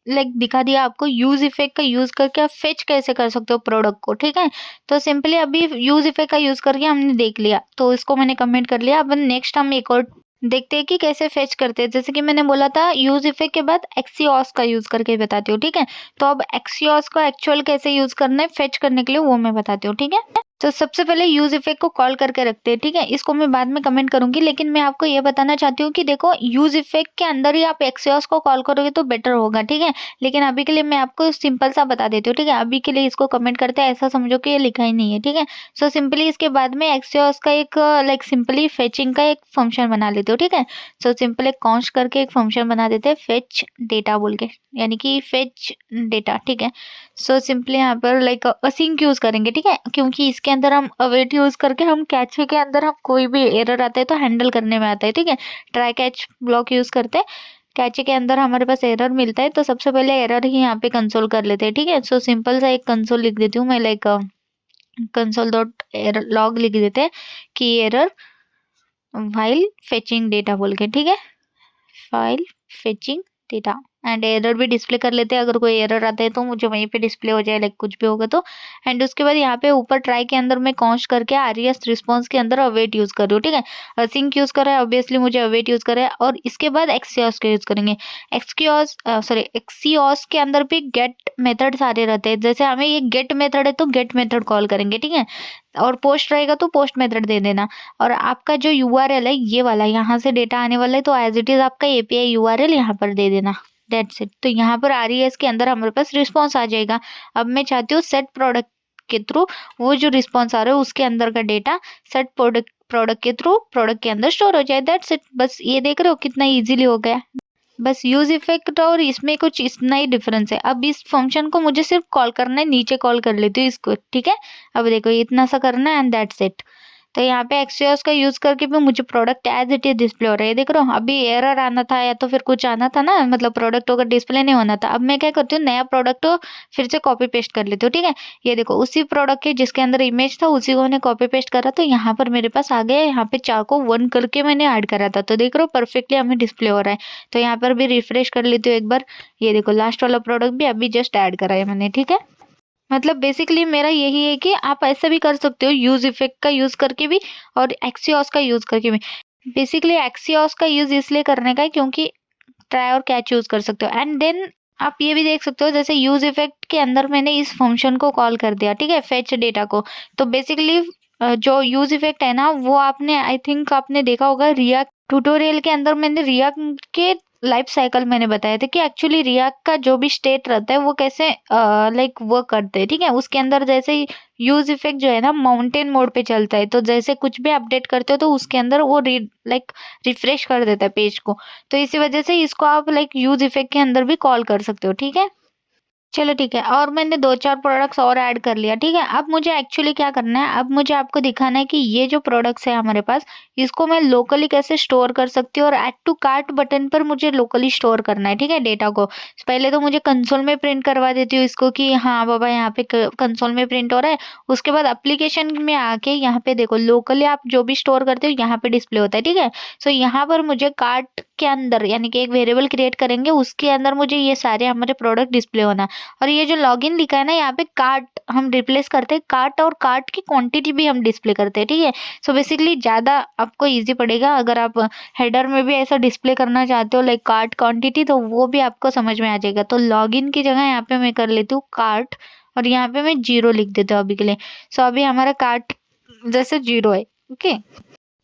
लाइक दिखा दिया आपको यूज इफेक्ट का यूज करके आप फेच कैसे कर सकते हो प्रोडक्ट को, ठीक है। तो सिंपली अभी यूज इफेक्ट का यूज करके हमने देख लिया, तो इसको मैंने कमेंट कर लिया। अब नेक्स्ट हम एक और देखते हैं कि कैसे फेच करते हैं। जैसे कि मैंने बोला था यूज इफेक्ट के बाद एक्सियोस का यूज करके बताती हूँ, ठीक है। तो अब एक्सियोस का एक्चुअल कैसे यूज करना है फेच करने के लिए वो मैं बताती हूँ, ठीक है। तो सबसे पहले यूज इफेक्ट को कॉल करके रखते हैं, ठीक है। इसको मैं बाद में कमेंट करूंगी, लेकिन मैं आपको ये बताना चाहती हूँ कि देखो यूज इफेक्ट के अंदर ही आप एक्सियोस को कॉल करोगे तो बेटर होगा, ठीक है। लेकिन अभी के लिए मैं आपको सिंपल सा बता देती हूँ, ठीक है। अभी के लिए इसको कमेंट करते हैं, ऐसा समझो कि ये लिखा ही नहीं है, ठीक है। सो सिंपली इसके बाद में एक्सियोस का एक लाइक सिंपली फेचिंग का एक फंक्शन बना लेते हो, ठीक है। सो सिंपल एक कॉन्स्ट करके एक फंक्शन बना देते हैं फेच डेटा बोल के, यानी कि फेच डेटा, ठीक है। सो सिंपली यहाँ पर लाइक असिंक यूज करेंगे, ठीक है, क्योंकि इसके अंदर हम अवेट यूज करके हम कैचे के अंदर हम कोई भी एरर आता है तो हैंडल करने में आता है, ठीक है। ट्राई कैच ब्लॉक यूज करते हैं, कैचे के अंदर हमारे पास एरर मिलता है तो सबसे पहले एरर ही यहाँ पे कंसोल कर लेते हैं, ठीक है। सो सिंपल सा एक कंसोल लिख देती हूँ मैं, like console dot error log लिख देते हैं कि एरर व्हाइल फेचिंग डेटा बोल के, ठीक है, file fetching data. And error भी डिस्प्ले कर लेते हैं, अगर कोई एरर आता है तो मुझे वहीं पे डिस्प्ले हो जाए, लाइक कुछ भी होगा तो। एंड उसके बाद यहाँ पे ऊपर ट्राई के अंदर मैं कॉन्स्ट करके आरईएस रिस्पॉन्स के अंदर अवेट यूज कर रही हूँ, ठीक है। असिंक यूज कर रहा है ऑब्वियसली, मुझे अवेट यूज कर रहा है, और इसके बाद एक्सियोस का यूज करेंगे। एक्सियोस के अंदर भी गेट मेथड सारे रहते हैं, जैसे हमें ये गेट मेथड है तो गेट मेथड कॉल करेंगे, ठीक है। और पोस्ट रहेगा तो पोस्ट मेथड दे देना। और आपका जो यूआरएल है ये वाला, यहाँ से डेटा आने वाला है तो एज इट इज आपका एपीआई यूआरएल यहाँ पर दे देना, दैट्स इट। तो यहाँ पर आरईएस के अंदर हमारे पास रिस्पॉन्स आ जाएगा। अब मैं चाहती हूँ सेट प्रोडक्ट के थ्रू वो जो रिस्पॉन्स आ रहा है उसके अंदर का डेटा सेट प्रोडक्ट के थ्रू प्रोडक्ट के अंदर स्टोर हो जाए, दैट्स इट। बस ये देख रहे हो कितना इजीली हो गया। बस यूज इफेक्ट और इसमें कुछ इतना ही डिफरेंस है। अब इस फंक्शन को मुझे सिर्फ कॉल करना है, नीचे कॉल कर लेती हूँ इसको, ठीक है। अब देखो इतना सा करना है एंड दैट्स इट। तो यहाँ पे एक्सियोस का यूज करके भी मुझे product as it is display हो रहा है, देख रहे हो। अभी एरर आना था या तो फिर कुछ आना था ना, मतलब प्रोडक्ट होकर डिस्प्ले नहीं होना था। अब मैं क्या करती हूँ, नया प्रोडक्ट हो फिर से कॉपी पेस्ट कर लेती हूँ, ठीक है। ये देखो उसी प्रोडक्ट के जिसके अंदर इमेज था उसी को मैंने कॉपी पेस्ट करा, तो यहाँ पर मेरे पास आ गया। यहाँ पे 4 को 1 करके मैंने ऐड करा था, तो देख रहे हो परफेक्टली हमें डिस्प्ले हो रहा है। तो यहाँ पर भी रिफ्रेश कर लेती हूँ एक बार। ये देखो लास्ट वाला प्रोडक्ट भी अभी जस्ट ऐड करा है मैंने, ठीक है। मतलब बेसिकली मेरा यही है कि आप ऐसा भी कर सकते हो, यूज इफेक्ट का यूज करके भी और एक्सियोस का यूज करके भी। बेसिकली एक्सियोस का यूज इसलिए करने का है क्योंकि ट्राई और कैच यूज कर सकते हो। एंड देन आप ये भी देख सकते हो, जैसे यूज इफेक्ट के अंदर मैंने इस फंक्शन को कॉल कर दिया, ठीक है, फेच डेटा को। तो बेसिकली जो यूज इफेक्ट है ना, वो आपने आई थिंक आपने देखा होगा रिएक्ट ट्यूटोरियल के अंदर। मैंने रिएक्ट के लाइफ साइकिल मैंने बताया था कि एक्चुअली रिएक्ट का जो भी स्टेट रहता है वो कैसे लाइक वर्क करते हैं, ठीक है। उसके अंदर जैसे यूज इफेक्ट जो है ना माउंटेन मोड पे चलता है, तो जैसे कुछ भी अपडेट करते हो तो उसके अंदर वो लाइक रिफ्रेश कर देता है पेज को। तो इसी वजह से इसको आप लाइक यूज इफेक्ट के अंदर भी कॉल कर सकते हो, ठीक है। चलो ठीक है, और मैंने 2-4 प्रोडक्ट्स और ऐड कर लिया, ठीक है। अब मुझे एक्चुअली क्या करना है, अब मुझे आपको दिखाना है कि ये जो प्रोडक्ट्स है हमारे पास, इसको मैं लोकली कैसे स्टोर कर सकती हूँ। और ऐड टू कार्ट बटन पर मुझे लोकली स्टोर करना है, ठीक है, डेटा को। पहले तो मुझे कंसोल में प्रिंट करवा देती हूँ इसको कि हाँ बाबा यहाँ पे कंसोल में प्रिंट हो रहा है। उसके बाद एप्लीकेशन में आके यहाँ पे देखो लोकली आप जो भी स्टोर करते हो यहाँ पे डिस्प्ले होता है, ठीक है। सो यहाँ पर मुझे कार्ट के अंदर यानी कि एक वेरिएबल क्रिएट करेंगे, उसके अंदर मुझे ये सारे हमारे प्रोडक्ट डिस्प्ले होना। और ये जो लॉगिन लिखा है ना यहाँ पे, कार्ट हम रिप्लेस करते हैं कार्ट, और कार्ट की क्वांटिटी भी हम डिस्प्ले करते हैं, ठीक है। सो बेसिकली ज़्यादा आपको इजी पड़ेगा अगर आप हेडर में भी ऐसा डिस्प्ले करना चाहते हो लाइक कार्ट क्वांटिटी, तो वो भी आपको समझ में आ जाएगा। तो लॉगिन की जगह यहाँ पे मैं कर लेती हूँ कार्ट, और यहाँ पे मैं 0 लिख देती हूँ अभी के लिए। सो अभी हमारा कार्ट जैसे 0 है, ओके।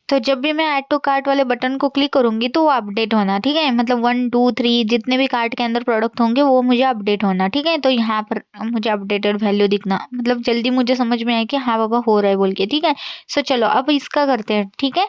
तो जब भी मैं ऐड टू कार्ट वाले बटन को क्लिक करूंगी तो वो अपडेट होना, ठीक है। मतलब 1 2 3 जितने भी कार्ट के अंदर प्रोडक्ट होंगे वो मुझे अपडेट होना, ठीक है। तो यहाँ पर मुझे अपडेटेड वैल्यू दिखना, मतलब जल्दी मुझे समझ में आए कि हाँ बाबा हो रहा है बोल के, ठीक है। सो चलो अब इसका करते हैं, ठीक है।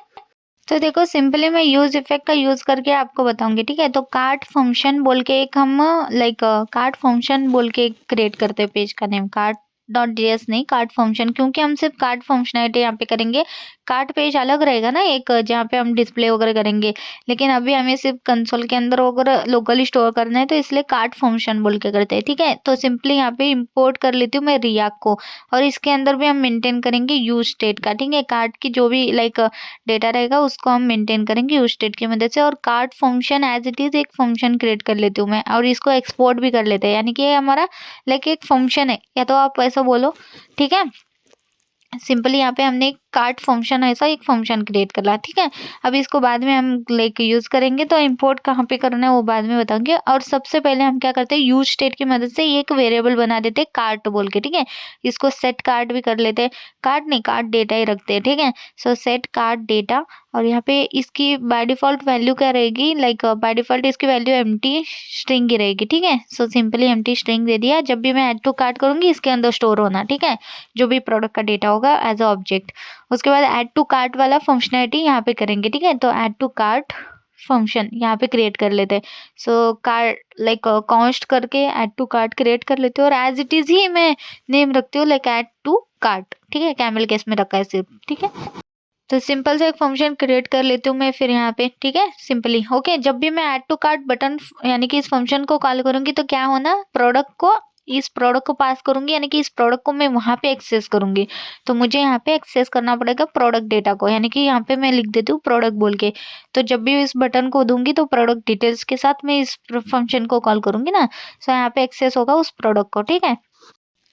तो देखो सिंपली मैं यूज इफेक्ट का यूज करके आपको बताऊंगी, ठीक है। तो कार्ट फंक्शन बोल के एक हम लाइक कार्ट फंक्शन बोल के क्रिएट करते हैं पेज का नेम, कार्ट डॉट जेएस नहीं, कार्ट फंक्शन, क्योंकि हम सिर्फ कार्ट फंक्शनलिटी यहाँ पे करेंगे। कार्ट पेज अलग रहेगा ना एक, जहाँ पे हम डिस्प्ले वगैरह करेंगे, लेकिन अभी हमें सिर्फ कंसोल के अंदर वगैरह लोकली स्टोर करना है, तो इसलिए कार्ट फंक्शन बोल के करते हैं, ठीक है। तो सिंपली यहाँ पे इंपोर्ट कर लेती हूँ मैं रिएक्ट को, और इसके अंदर भी हम मेंटेन करेंगे यूज स्टेट का, ठीक है। कार्ट की जो भी लाइक डेटा रहेगा उसको हम मेंटेन करेंगे यूज स्टेट की मदद से। और cart function as it is एक फंक्शन क्रिएट कर लेती हूँ मैं, और इसको एक्सपोर्ट भी कर लेते हैं, यानी कि ये हमारा लाइक एक फंक्शन है, या तो आप ऐसा बोलो, ठीक है। सिंपली यहाँ पे हमने एक कार्ट फंक्शन ऐसा एक फंक्शन क्रिएट कर ला, ठीक है। अब इसको बाद में हम लाइक यूज करेंगे, तो इंपोर्ट कहाँ पे करना है वो बाद में बताऊंगे। और सबसे पहले हम क्या करते हैं, यूज स्टेट की मदद से एक वेरिएबल बना देते हैं कार्ट बोल के, ठीक है। इसको सेट कार्ट भी कर लेते हैं, कार्ट नहीं कार्ट डेटा ही रखते हैं, ठीक है। सो सेट कार्ट डेटा, और यहाँ पे इसकी बाय डिफॉल्ट वैल्यू क्या रहेगी, लाइक बाय डिफॉल्ट इसकी वैल्यू एम्प्टी स्ट्रिंग की रहेगी, ठीक है। सो सिंपली एम्प्टी स्ट्रिंग दे दिया। जब भी मैं ऐड टू कार्ट करूंगी इसके अंदर स्टोर होना, ठीक है, जो भी प्रोडक्ट का डेटा होगा एज अ ऑब्जेक्ट। उसके बाद ऐड टू कार्ट वाला फंक्शनलिटी यहाँ पे करेंगे, ठीक है। तो ऐड टू कार्ट फंक्शन यहाँ पे क्रिएट कर लेते हैं। सो कार्ट लाइक कॉन्स्ट करके ऐड टू कार्ट क्रिएट कर लेते हैं, और एज इट इज ही मैं नेम रखती हूँ लाइक ऐड टू कार्ट, ठीक है। कैमल केस में रखा है सिर्फ, ठीक है। तो सिंपल से एक फंक्शन क्रिएट कर लेती हूँ मैं फिर यहाँ पे, ठीक है, सिंपली ओके। जब भी मैं ऐड टू कार्ट बटन यानी कि इस फंक्शन को कॉल करूंगी तो क्या होना, प्रोडक्ट को इस प्रोडक्ट को पास करूंगी, यानी कि इस प्रोडक्ट को मैं वहां पे एक्सेस करूंगी। तो मुझे यहाँ पे एक्सेस करना पड़ेगा प्रोडक्ट डेटा को, यानी कि यहाँ पे मैं लिख देती हूँ प्रोडक्ट बोल के। तो जब भी इस बटन को दूंगी तो प्रोडक्ट डिटेल्स के साथ मैं इस फंक्शन को कॉल करूंगी ना, सो यहाँ पे एक्सेस होगा उस प्रोडक्ट को, ठीक है।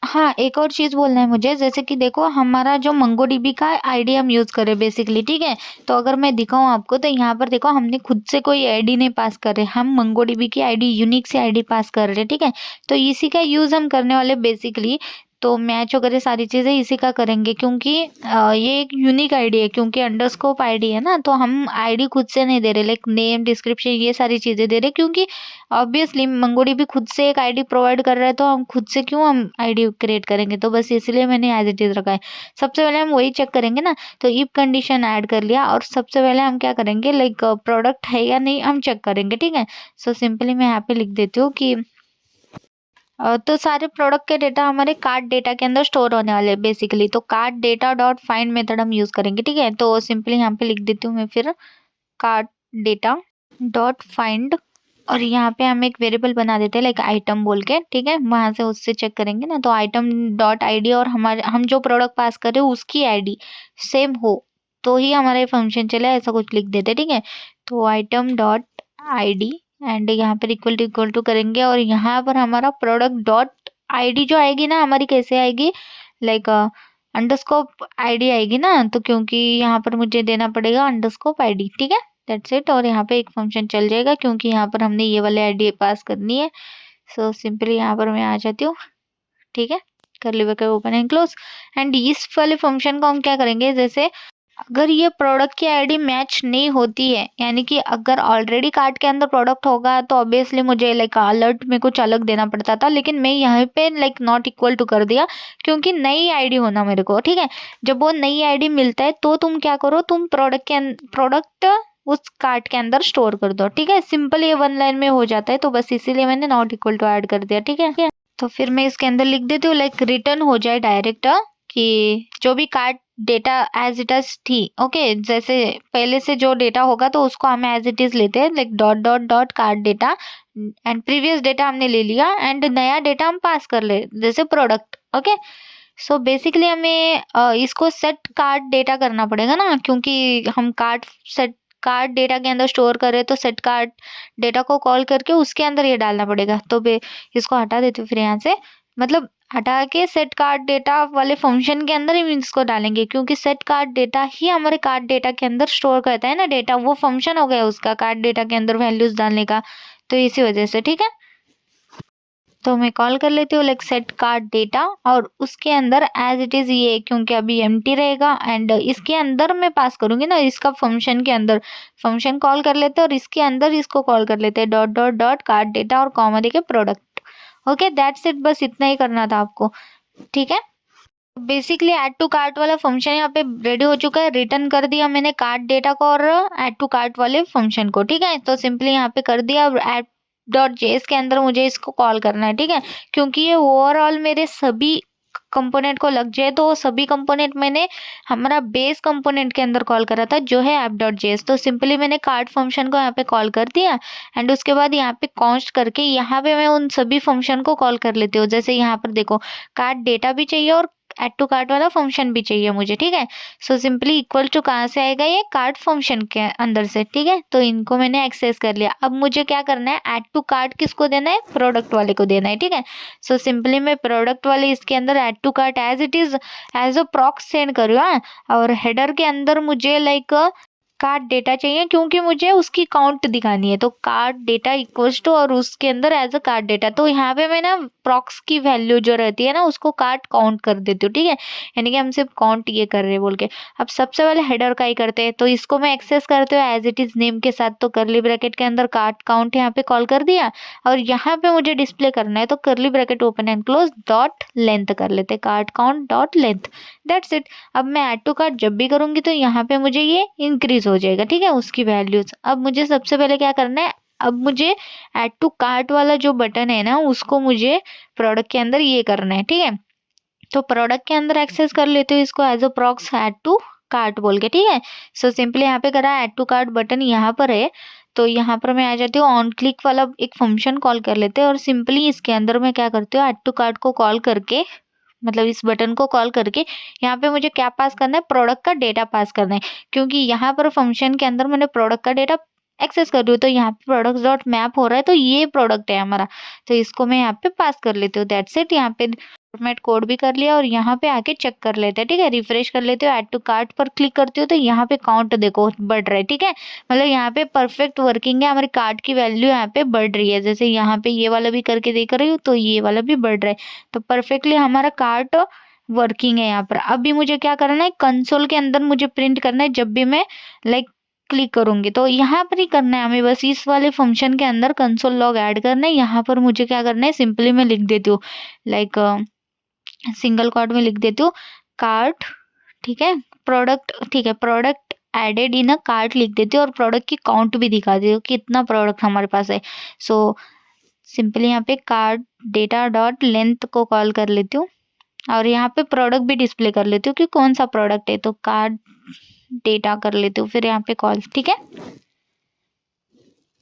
हाँ, एक और चीज़ बोलना है मुझे, जैसे कि देखो हमारा जो मंगोडीबी का आईडी हम यूज़ करें बेसिकली, ठीक है। तो अगर मैं दिखाऊँ आपको तो यहाँ पर देखो हमने खुद से कोई आईडी नहीं पास कर रहे, हम मंगोडीबी की आईडी यूनिक से आईडी पास कर रहे हैं, ठीक है। तो इसी का यूज़ हम करने वाले बेसिकली, तो मैच वगैरह सारी चीज़ें इसी का करेंगे, क्योंकि ये एक यूनिक आईडी है, क्योंकि अंडरस्कोप आईडी है ना, तो हम आईडी खुद से नहीं दे रहे, लाइक नेम डिस्क्रिप्शन ये सारी चीज़ें दे रहे, क्योंकि ऑब्वियसली मंगोडीबी खुद से एक आईडी प्रोवाइड कर रहा है, तो हम खुद से क्यों हम आईडी क्रिएट करेंगे, तो बस इसलिए मैंने एज इट इज रखा है। सबसे पहले हम वही चेक करेंगे ना, तो इफ कंडीशन ऐड कर लिया, और सबसे पहले हम क्या करेंगे लाइक प्रोडक्ट है या नहीं हम चेक करेंगे, ठीक है। सो सिंपली मैं यहाँ पे लिख देती हूँ कि तो सारे प्रोडक्ट के डेटा हमारे कार्ट डेटा के अंदर स्टोर होने वाले हैं बेसिकली। तो cart data dot find method हम यूज करेंगे, ठीक है। तो सिंपली यहाँ पे लिख देती हूँ मैं फिर कार्ट डेटा डॉट फाइंड, और यहाँ पे हम एक वेरिएबल बना देते हैं लाइक आइटम बोल के, ठीक है। वहां से उससे चेक करेंगे ना, तो आइटम डॉट आईडी और हमारे हम जो प्रोडक्ट पास कर रहे हैं उसकी आईडी सेम हो तो ही हमारा ये फंक्शन चले, ऐसा कुछ लिख देते हैं, ठीक है। तो आइटम डॉट आईडी एंड यहाँ पर इक्वल टू करेंगे, और यहाँ पर हमारा प्रोडक्ट डॉट आईडी जो आएगी ना हमारी, कैसे आएगी, लाइक अंडरस्कोप आईडी आएगी ना, तो क्योंकि यहाँ पर मुझे देना पड़ेगा अंडरस्कोप आईडी, ठीक है। That's it. और यहाँ पे एक फंक्शन चल जाएगा क्योंकि यहाँ पर हमने ये वाले आईडी पास करनी है। सो सिंपली यहाँ पर मैं आ जाती हूँ, ठीक है। Curly bracket open and close. And इस वाले फंक्शन को हम क्या करेंगे, जैसे अगर ये प्रोडक्ट की आईडी मैच नहीं होती है, यानी कि अगर ऑलरेडी कार्ट के अंदर प्रोडक्ट होगा तो ऑब्वियसली मुझे लाइक अलर्ट में कुछ अलग देना पड़ता था, लेकिन मैं यहाँ पे लाइक नॉट इक्वल टू कर दिया क्योंकि नई आईडी होना मेरे को, ठीक है। जब वो नई आईडी मिलता है तो तुम क्या करो, तुम प्रोडक्ट उस कार्ट के अंदर स्टोर कर दो, ठीक है। सिंपल ये वन लाइन में हो जाता है, तो बस इसीलिए मैंने नॉट इक्वल टू ऐड कर दिया, ठीक है। तो फिर मैं इसके अंदर लिख देती हूँ लाइक रिटर्न हो जाए डायरेक्ट, कि जो भी cart data as it is थी, ओके। जैसे पहले से जो डेटा होगा तो उसको हम एज इट इज लेते हैं, like dot dot dot cart data and previous data हमने ले लिया एंड नया डेटा हम पास कर ले जैसे प्रोडक्ट, ओके। सो बेसिकली हमें इसको सेट कार्ट डेटा करना पड़ेगा ना, क्योंकि हम कार्ट डेटा के अंदर स्टोर कर रहे हैं, तो सेट कार्ट डेटा को कॉल करके उसके अंदर ये डालना पड़ेगा। तो इसको हटा देती हूँ फिर यहाँ से, मतलब हटा के सेट कार्ट डेटा वाले फंक्शन के अंदर ही इसको डालेंगे, क्योंकि सेट कार्ट डेटा ही हमारे कार्ट डेटा के अंदर स्टोर करता है ना डेटा, वो फंक्शन हो गया उसका कार्ट डेटा के अंदर वैल्यूज डालने का। तो इसी वजह से, ठीक है। तो मैं कॉल कर लेती हूँ लाइक सेट कार्ट डेटा, और उसके अंदर एज इट इज ये क्योंकि अभी एम्प्टी रहेगा एंड इसके अंदर मैं पास करूंगी ना, इसका फंक्शन के अंदर फंक्शन कॉल कर लेते हैं और इसके अंदर इसको कॉल कर लेते हैं dot dot dot cart data और कॉमा देके प्रोडक्ट, ओके। दैट्स इट, बस इतना ही करना था आपको, ठीक है। बेसिकली ऐड टू कार्ट वाला फंक्शन यहाँ पे रेडी हो चुका है, रिटर्न कर दिया मैंने कार्ट डेटा को और ऐड टू कार्ट वाले फंक्शन को, ठीक है। तो सिंपली यहाँ पे कर दिया, ऐड डॉट जेएस के अंदर मुझे इसको कॉल करना है, ठीक है। क्योंकि ये ओवरऑल मेरे सभी कंपोनेंट को लग जाए, तो सभी कंपोनेंट मैंने हमारा बेस कंपोनेंट के अंदर कॉल करा था जो है ऐप डॉट जेएस। तो सिंपली मैंने कार्ट फंक्शन को यहाँ पे कॉल कर दिया एंड उसके बाद यहाँ पे कॉन्स्ट करके यहाँ पे मैं उन सभी फंक्शन को कॉल कर लेती हूँ। जैसे यहाँ पर देखो कार्ट डेटा भी चाहिए और ऐड टू कार्ट वाला फंक्शन भी चाहिए मुझे, ठीक है। सो सिंपली इक्वल टू कहाँ से आएगा, ये कार्ट फंक्शन के अंदर से, ठीक है। तो इनको मैंने एक्सेस कर लिया। अब मुझे क्या करना है, ऐड टू कार्ट किसको देना है, प्रोडक्ट वाले को देना है, ठीक है। सो सिंपली मैं प्रोडक्ट वाले इसके अंदर add to cart as it is as a props send करूँ, हाँ। और हेडर के अंदर मुझे लाइक कार्ट डेटा चाहिए क्योंकि मुझे उसकी काउंट दिखानी है, तो कार्ट डेटा इक्वल्स टू और उसके अंदर एज अ कार्ट डेटा। तो यहाँ पे मैं ना प्रॉक्स की वैल्यू जो रहती है ना उसको कार्ट काउंट कर देती हूँ, ठीक है। यानी कि हम सिर्फ काउंट ये कर रहे हैं बोल के। अब सबसे पहले हेडर का ही करते हैं, तो इसको मैं एक्सेस करते हुए एज इट इज नेम के साथ, तो करली ब्रैकेट के अंदर कार्ट काउंट यहाँ पे कॉल कर दिया और यहाँ पे मुझे डिस्प्ले करना है, तो करली bracket open and close dot length कर लेते, cart count dot length. That's it. अब मैं ऐड टू कार्ट जब भी करूंगी तो यहाँ पे मुझे ये इंक्रीज हो जाएगा, ठीक है, उसकी वैल्यूज। अब मुझे सबसे पहले क्या करना है, अब मुझे ऐड टू कार्ट वाला जो बटन है ना उसको मुझे प्रोडक्ट के अंदर ये करना है, ठीक है। तो प्रोडक्ट के अंदर एक्सेस कर लेते हो इसको as a props add to cart बोल के, ठीक है। सो सिंपली यहाँ पे करा ऐड टू कार्ट बटन यहाँ पर है, तो यहाँ पर मैं आ जाती हूँ ऑन क्लिक वाला एक फंक्शन कॉल कर लेते हैं और सिंपली इसके अंदर मैं क्या करती हूँ, ऐड टू कार्ट को कॉल करके, मतलब इस बटन को कॉल करके यहाँ पे मुझे क्या पास करना है, प्रोडक्ट का डेटा पास करना है। क्योंकि यहाँ पर फंक्शन के अंदर मैंने प्रोडक्ट का डेटा एक्सेस कर रही हूँ, तो यहाँ पे प्रोडक्ट डॉट मैप हो रहा है, तो ये प्रोडक्ट है हमारा, तो इसको मैं यहाँ पे पास कर लेती हूँ। That's it. यहाँ पे फॉर्मेट कोड भी कर लिया और यहाँ पे आके चेक कर लेते हैं, ठीक है। रिफ्रेश कर लेते हो, ऐड टू कार्ट पर क्लिक करती हो तो यहाँ पे काउंट देखो बढ़ रहा है, ठीक है। मतलब यहाँ पे परफेक्ट वर्किंग है, हमारे कार्ट की वैल्यू यहाँ पे बढ़ रही है। जैसे यहाँ पे ये वाला भी करके देख रही हूँ तो ये वाला भी बढ़ रहा है, तो परफेक्टली हमारा कार्ट वर्किंग है यहाँ पर। अभी मुझे क्या करना है, कंसोल के अंदर मुझे प्रिंट करना है जब भी मैं लाइक क्लिक करूंगी, तो यहाँ पर ही करना है हमें, बस इस वाले फंक्शन के अंदर कंसोल लॉग ऐड करना है। यहाँ पर मुझे क्या करना है, सिंपली मैं लिख देती हूँ लाइक सिंगल क्वाड में लिख देती हूँ कार्ट, ठीक है, प्रोडक्ट, ठीक है, product added in a cart लिख देती हूँ और प्रोडक्ट की काउंट भी दिखा देती हूँ कितना प्रोडक्ट हमारे पास है। सो सिंपली यहाँ पे कार्ड डेटा डॉट लेंथ को कॉल कर लेती हूँ और यहाँ पे प्रोडक्ट भी डिस्प्ले कर लेती हूँ कि कौन सा प्रोडक्ट है, तो कार्ड डेटा कर लेती हूँ, फिर यहाँ पे कॉल। ठीक है,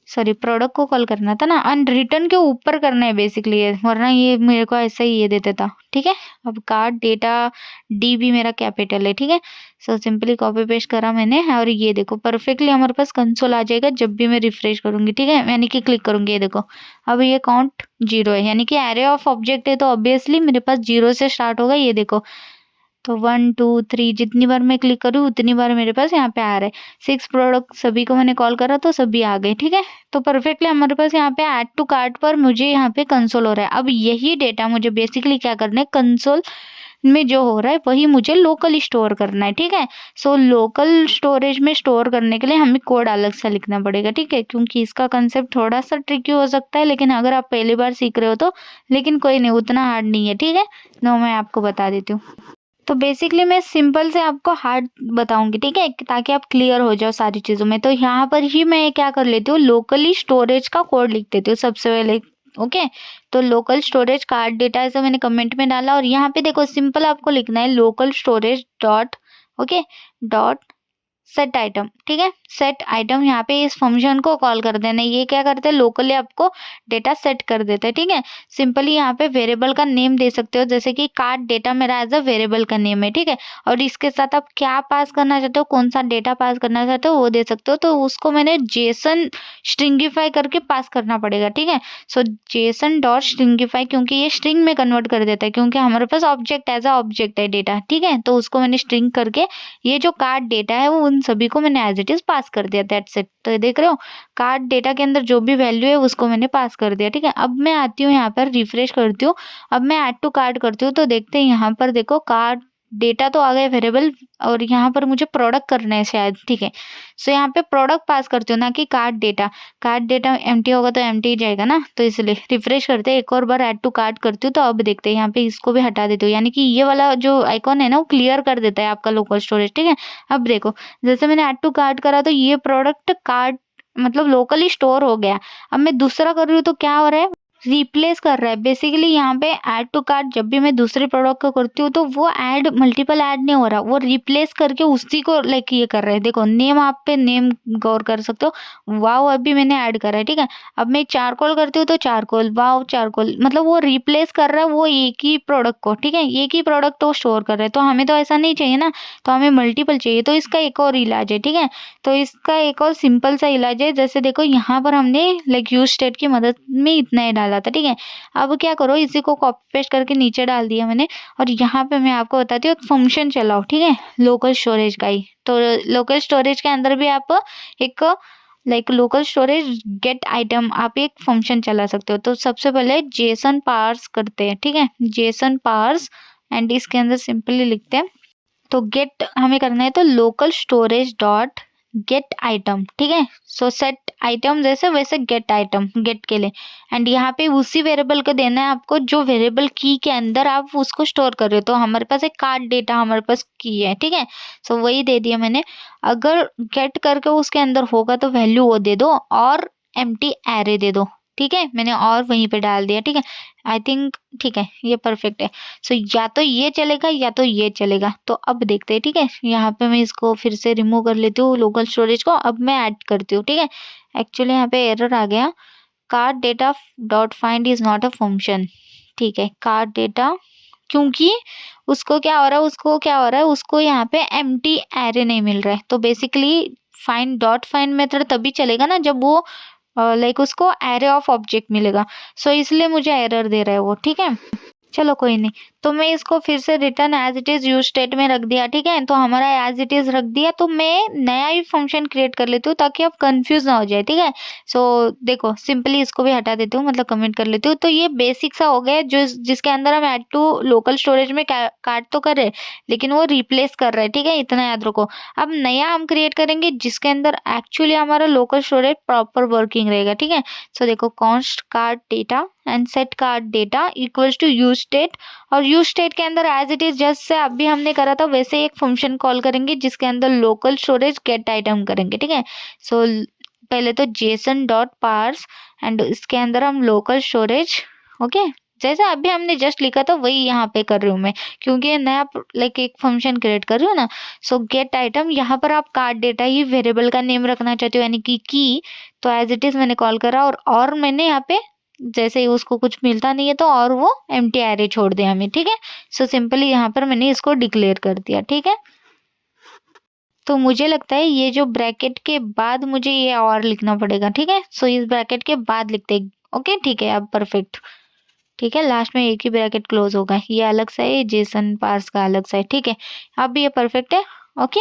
सॉरी प्रोडक्ट को कॉल करना था ना, एंड रिटर्न के ऊपर करना है बेसिकली ये, वरना ये मेरे को ऐसा ही ये दे देता। ठीक है, अब कार्ड डेटा डी भी मेरा कैपिटल है। ठीक है, सो सिंपली कॉपी पेस्ट करा मैंने और ये देखो परफेक्टली हमारे पास कंसोल आ जाएगा जब भी मैं रिफ्रेश करूंगी। ठीक है, यानी कि क्लिक करूंगी, ये देखो अब ये काउंट 0 है, यानी कि एरे ऑफ ऑब्जेक्ट है तो ऑब्वियसली मेरे पास 0 से स्टार्ट होगा। ये देखो तो 1 2 3 जितनी बार मैं क्लिक करूँ उतनी बार मेरे पास यहाँ पे आ रहा है। 6 प्रोडक्ट सभी को मैंने कॉल करा तो सभी आ गए। ठीक है, तो परफेक्टली हमारे पास यहाँ पे ऐड टू कार्ट पर मुझे यहाँ पे कंसोल हो रहा है। अब यही डेटा मुझे बेसिकली क्या करना है, कंसोल में जो हो रहा है वही मुझे लोकल स्टोर करना है। ठीक है, सो लोकल स्टोरेज में स्टोर करने के लिए हमें कोड अलग से लिखना पड़ेगा। ठीक है, क्योंकि इसका कंसेप्ट थोड़ा सा ट्रिकी हो सकता है, लेकिन अगर आप पहली बार सीख रहे हो तो, लेकिन कोई नहीं, उतना हार्ड नहीं है। ठीक है, नो मैं आपको बता देती हूँ। तो बेसिकली मैं सिंपल से आपको हार्ड बताऊंगी। ठीक है, ताकि आप क्लियर हो जाओ सारी चीज़ों में। तो यहाँ पर ही मैं क्या कर लेती हूँ, लोकली स्टोरेज का कोड लिख देती हूँ सबसे पहले। ओके, तो लोकल स्टोरेज कार्ड डेटा ऐसा मैंने कमेंट में डाला और यहाँ पे देखो सिंपल आपको लिखना है local storage dot, okay, dot set item. ठीक है, सेट आइटम यहाँ पे इस फंक्शन को कॉल कर देना। ये क्या करते हैं, लोकली आपको डेटा सेट कर देते हैं। ठीक है, सिंपली यहाँ पे वेरिएबल का नेम दे सकते हो, जैसे कि कार्ड डेटा मेरा एज अ वेरिएबल का नेम है। ठीक है, और इसके साथ आप क्या पास करना चाहते हो, कौन सा डेटा पास करना चाहते हो वो दे सकते हो। तो उसको मैंने जेसन स्ट्रिंगिफाई करके पास करना पड़ेगा। ठीक है, सो जेसन डॉट स्ट्रिंगिफाई, क्योंकि ये स्ट्रिंग में कन्वर्ट कर देता है, क्योंकि हमारे पास ऑब्जेक्ट एज अ ऑब्जेक्ट है डेटा। ठीक है, तो उसको मैंने स्ट्रिंग करके ये जो कार्ड डेटा है वो उन सभी को मैंने एज इट इज पास कर दिया। That's it. तो ये देख रहे हो कार्ड डेटा के अंदर जो भी वैल्यू है उसको मैंने पास कर दिया। ठीक है, अब मैं आती हूँ यहाँ पर रिफ्रेश करती हूँ, अब मैं ऐड टू कार्ड करती हूँ तो देखते हैं यहाँ पर देखो कार्ड डेटा तो आ गया वेरिएबल, और यहाँ पर मुझे प्रोडक्ट करना है शायद। ठीक है, सो यहाँ पे प्रोडक्ट पास करती हूँ ना कि card data. Card data empty होगा तो एम्प्टी ही जाएगा ना, तो इसलिए रिफ्रेश करते हैं, एक और बार ऐड टू कार्ड करती हूँ। तो अब देखते हैं यहाँ पे इसको भी हटा देती हूँ, यानी कि ये वाला जो आइकॉन है ना वो क्लियर कर देता है आपका लोकल स्टोरेज। ठीक है, अब देखो जैसे मैंने ऐड टू कार्ड करा तो ये प्रोडक्ट कार्ड मतलब लोकली स्टोर हो गया। अब मैं दूसरा कर रही हूँ तो क्या हो रहा है, रिप्लेस कर रहा है। बेसिकली यहाँ पे ऐड टू कार्ट जब भी मैं दूसरे प्रोडक्ट को करती हूँ तो वो ऐड मल्टीपल ऐड नहीं हो रहा, वो रिप्लेस करके उसी को लाइक ये कर रहा है। देखो नेम, आप पे नेम गौर कर सकते हो, वाव अभी मैंने ऐड करा है। ठीक है, अब मैं चारकोल करती हूँ तो चारकोल, वाव चारकोल, मतलब वो रिप्लेस कर रहा है वो एक ही प्रोडक्ट को। ठीक है, एक ही प्रोडक्ट तो स्टोर कर रहा है, तो हमें तो ऐसा नहीं चाहिए ना, तो हमें मल्टीपल चाहिए। तो इसका एक और इलाज है। ठीक है, तो इसका एक और सिंपल सा इलाज है, जैसे देखो यहाँ पर हमने लाइक यूज स्टेट की मदद में इतना ही डाला था। ठीक है, अब क्या करो इसी को कॉपी पेस्ट करके नीचे डाल दिया मैंने, और यहाँ पे मैं आपको बताती हूँ फंक्शन चलाओ। ठीक है, लोकल स्टोरेज का ही, तो लोकल स्टोरेज के अंदर भी आप एक like local storage gate item आप एक फंक्शन चला सकते हो। तो सबसे पहले जेसन पार्स करते हैं। ठीक है, जेसन पार्स, एंड इसके अंदर सिंपली लिखते हैं, तो गेट हमें करना है तो local storage dot gate item. ठीक है, सो सेट आइटम जैसे वैसे गेट आइटम गेट के लिए, एंड यहाँ पे उसी वेरिएबल को देना है आपको जो वेरिएबल की के अंदर आप उसको स्टोर कर रहे हो। तो हमारे पास एक कार्ड डेटा हमारे पास की है। ठीक है, सो वही दे दिया मैंने। अगर गेट करके उसके अंदर होगा तो वैल्यू वो दे दो और एम्प्टी एरे दे दो। ठीक है, मैंने और वहीं पे डाल दिया। ठीक है, आई थिंक ठीक है, ये परफेक्ट है। सो या तो ये चलेगा या तो ये चलेगा, तो अब देखते हैं। ठीक है, यहाँ पे मैं इसको फिर से रिमूव कर लेती हूँ लोकल स्टोरेज को, अब मैं ऐड करती हूँ। ठीक है, एक्चुअली यहाँ पे एरर आ गया, card data dot find is not a function. ठीक है, कार्ड डेटा, क्योंकि उसको क्या हो रहा है, उसको यहाँ पे एम्प्टी एरे नहीं मिल रहा है। तो basically find dot find method तभी चलेगा ना जब वो लाइक उसको एरे ऑफ ऑब्जेक्ट मिलेगा। सो इसलिए मुझे एरर दे रहा है वो। ठीक है, चलो कोई नहीं, तो मैं इसको फिर से return as it is use state में रख दिया। ठीक है, तो हमारा एज इट इज रख दिया, तो मैं नया ही फंक्शन क्रिएट कर लेती हूँ ताकि आप कंफ्यूज ना हो जाए। ठीक है, सो देखो सिंपली इसको भी हटा देती हूँ, मतलब कमेंट कर लेती हूँ। तो ये बेसिक सा हो गया जो जिसके अंदर हम ऐड टू लोकल स्टोरेज में काट तो कर रहे, लेकिन वो रिप्लेस कर रहा है। ठीक है, इतना याद रखो। अब नया हम क्रिएट करेंगे जिसके अंदर एक्चुअली हमारा लोकल स्टोरेज प्रॉपर वर्किंग रहेगा। ठीक है, सो देखो const card data and set card data equals to use state, और यूज स्टेट के अंदर as it is just say अभी हमने करा था वैसे एक फंक्शन कॉल करेंगे जिसके अंदर लोकल स्टोरेज गेट आइटम करेंगे। ठीक है, सो पहले तो जेसन डॉट पार्स एंड इसके अंदर हम लोकल स्टोरेज, ओके, जैसे अभी हमने जस्ट लिखा था वही यहाँ पे कर रही हूँ मैं, क्योंकि ये नया लाइक एक फंक्शन क्रिएट कर रही हूँ ना। सो गेट आइटम, यहाँ पर आप कार्ड डेटा ही वेरिएबल का नेम रखना चाहते हो यानी कि की, तो एज इट इज मैंने कॉल करा और मैंने यहाँ पे जैसे ही उसको कुछ मिलता नहीं है तो और वो एम्प्टी एरे छोड़ दिया हमें, ठीक है। सो सिंपली यहाँ पर मैंने इसको डिक्लेयर कर दिया, ठीक है। तो मुझे लगता है ये जो ब्रैकेट के बाद मुझे ये और लिखना पड़ेगा, ठीक है। सो इस ब्रैकेट के बाद लिखते हैं, ओके ठीक है, अब परफेक्ट, ठीक है। लास्ट में एक ही ब्रैकेट क्लोज होगा, ये अलग सा है, जेसन पार्स का अलग सा है, ठीक है। अब ये परफेक्ट है, ओके।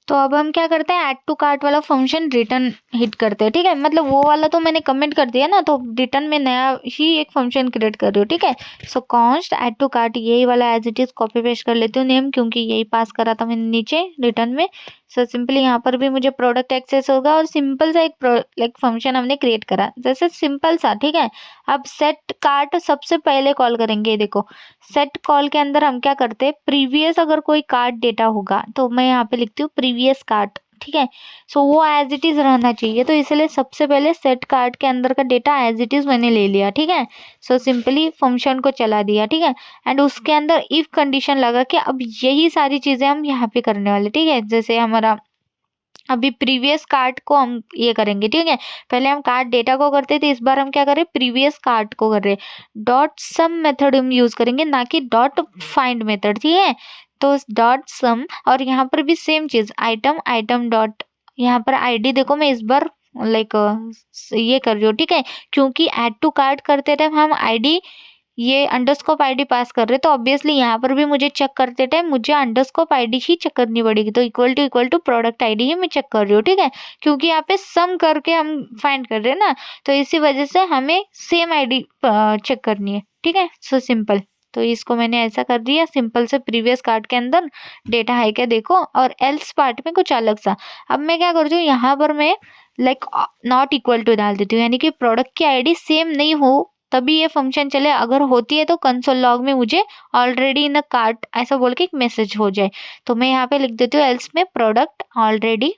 तो अब हम क्या करते हैं, ऐड टू कार्ट वाला फंक्शन रिटर्न हिट करते हैं, ठीक है। मतलब वो वाला तो मैंने कमेंट कर दिया ना, तो रिटर्न में नया ही एक फंक्शन क्रिएट कर रही हूँ, ठीक है। So const add to cart, यही वाला as it is copy paste कर लेती हूँ नेम, क्योंकि यही पास करा था मैंने नीचे रिटर्न में। सो सिंपली यहाँ पर भी मुझे प्रोडक्ट एक्सेस होगा और सिंपल सा एक लाइक फंक्शन हमने क्रिएट करा, जैसे सिंपल सा, ठीक है। अब सेट कार्ट सबसे पहले कॉल करेंगे, देखो सेट कॉल के अंदर हम क्या करते हैं, प्रीवियस अगर कोई कार्ड डेटा होगा तो मैं यहाँ पे लिखती हूँ प्रीवियस कार्ड, ठीक है। सो वो एज इट इज रहना चाहिए, तो इसलिए सबसे पहले सेट कार्ड के अंदर का डेटा एज इट इज मैंने ले लिया, ठीक है। सो सिंपली फंक्शन को चला दिया, ठीक है। एंड उसके अंदर इफ कंडीशन लगा कि अब यही सारी चीजें हम यहाँ पे करने वाले, ठीक है। जैसे हमारा अभी प्रीवियस कार्ड को हम ये करेंगे, ठीक है। पहले हम कार्ड डेटा को करते थे, इस बार हम क्या करें, प्रीवियस कार्ड को कर रहे हैं। डॉट सम मेथड हम यूज करेंगे, ना कि डॉट फाइंड मेथड, ठीक है। तो डॉट सम, और यहाँ पर भी सेम चीज, आइटम आइटम डॉट, यहाँ पर आईडी देखो मैं इस बार लाइक ये कर रही हूँ, ठीक है। क्योंकि ऐड टू कार्ड करते टाइम हम आईडी ये अंडरस्कोप आईडी पास कर रहे, तो ऑब्वियसली यहाँ पर भी मुझे चेक करते टाइम मुझे अंडरस्कोप आईडी ही चेक करनी पड़ेगी, तो इक्वल टू प्रोडक्ट आईडी ही मैं चेक कर रही हूँ, ठीक है। क्योंकि यहाँ पे सम करके हम फाइंड कर रहे हैं ना, तो इसी वजह से हमें सेम आईडी चेक करनी है, ठीक है। सो सिंपल, तो इसको मैंने ऐसा कर दिया सिंपल से, प्रीवियस कार्ड के अंदर डेटा है क्या देखो, और एल्स पार्ट में कुछ अलग सा। अब मैं क्या करती हूँ, यहाँ पर मैं लाइक नॉट इक्वल टू डाल देती हूँ, यानी कि प्रोडक्ट की आईडी सेम नहीं हो तभी ये फंक्शन चले, अगर होती है तो कंसोल लॉग में मुझे ऑलरेडी इन अ कार्ट ऐसा बोल के एक मैसेज हो जाए। तो मैं यहाँ पे लिख देती हूँ एल्स में प्रोडक्ट ऑलरेडी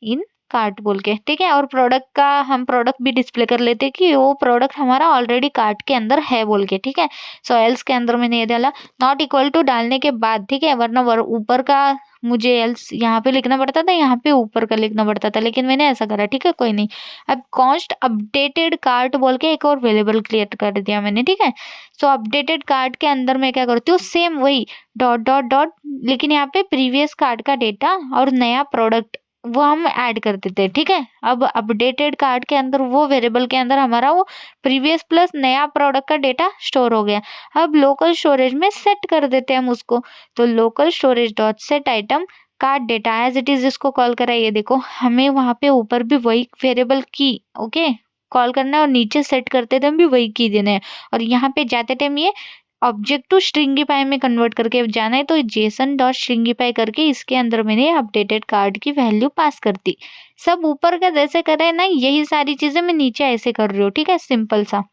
इन कार्ट बोल के, ठीक है। और प्रोडक्ट का हम प्रोडक्ट भी डिस्प्ले कर लेते हैं कि वो प्रोडक्ट हमारा ऑलरेडी कार्ट के अंदर है बोल के, ठीक है। सो एल्स के अंदर मैंने ये डाला नॉट इक्वल टू डालने के बाद, ठीक है, वरना ऊपर का मुझे एल्स यहाँ पे लिखना पड़ता था, यहाँ पे ऊपर का लिखना पड़ता था, लेकिन मैंने ऐसा करा, ठीक है, कोई नहीं। अब कॉन्स्ट अपडेटेड कार्ट बोल के एक और वेरिएबल क्रिएट कर दिया मैंने, ठीक है। सो अपडेटेड कार्ट के अंदर मैं क्या करती हूँ, सेम वही डॉट डॉट डॉट, लेकिन यहाँ पे प्रीवियस कार्ड का डेटा और नया प्रोडक्ट वो हम ऐड कर देते हैं, ठीक है। अब अपडेटेड कार्ड के अंदर वो वेरिएबल के अंदर हमारा वो प्रीवियस प्लस नया प्रोडक्ट का डेटा स्टोर हो गया। अब लोकल स्टोरेज में सेट कर देते हैं हम उसको, तो local storage dot set item card data as it is इसको कॉल करा, ये देखो हमें वहां पे ऊपर भी वही वेरिएबल की ओके कॉल करना है और नीचे सेट करते टाइम भी वही की देना है, और यहाँ पे जाते टाइम ये ऑब्जेक्ट टू स्ट्रिंगीफाई में कन्वर्ट करके जाना है, तो जेसन डॉट स्ट्रिंगीफाई करके इसके अंदर मैंने अपडेटेड कार्ड की वैल्यू पास कर दी। सब ऊपर का जैसे कर रहे हैं ना, यही सारी चीजें मैं नीचे ऐसे कर रही हूँ, ठीक है, सिंपल सा।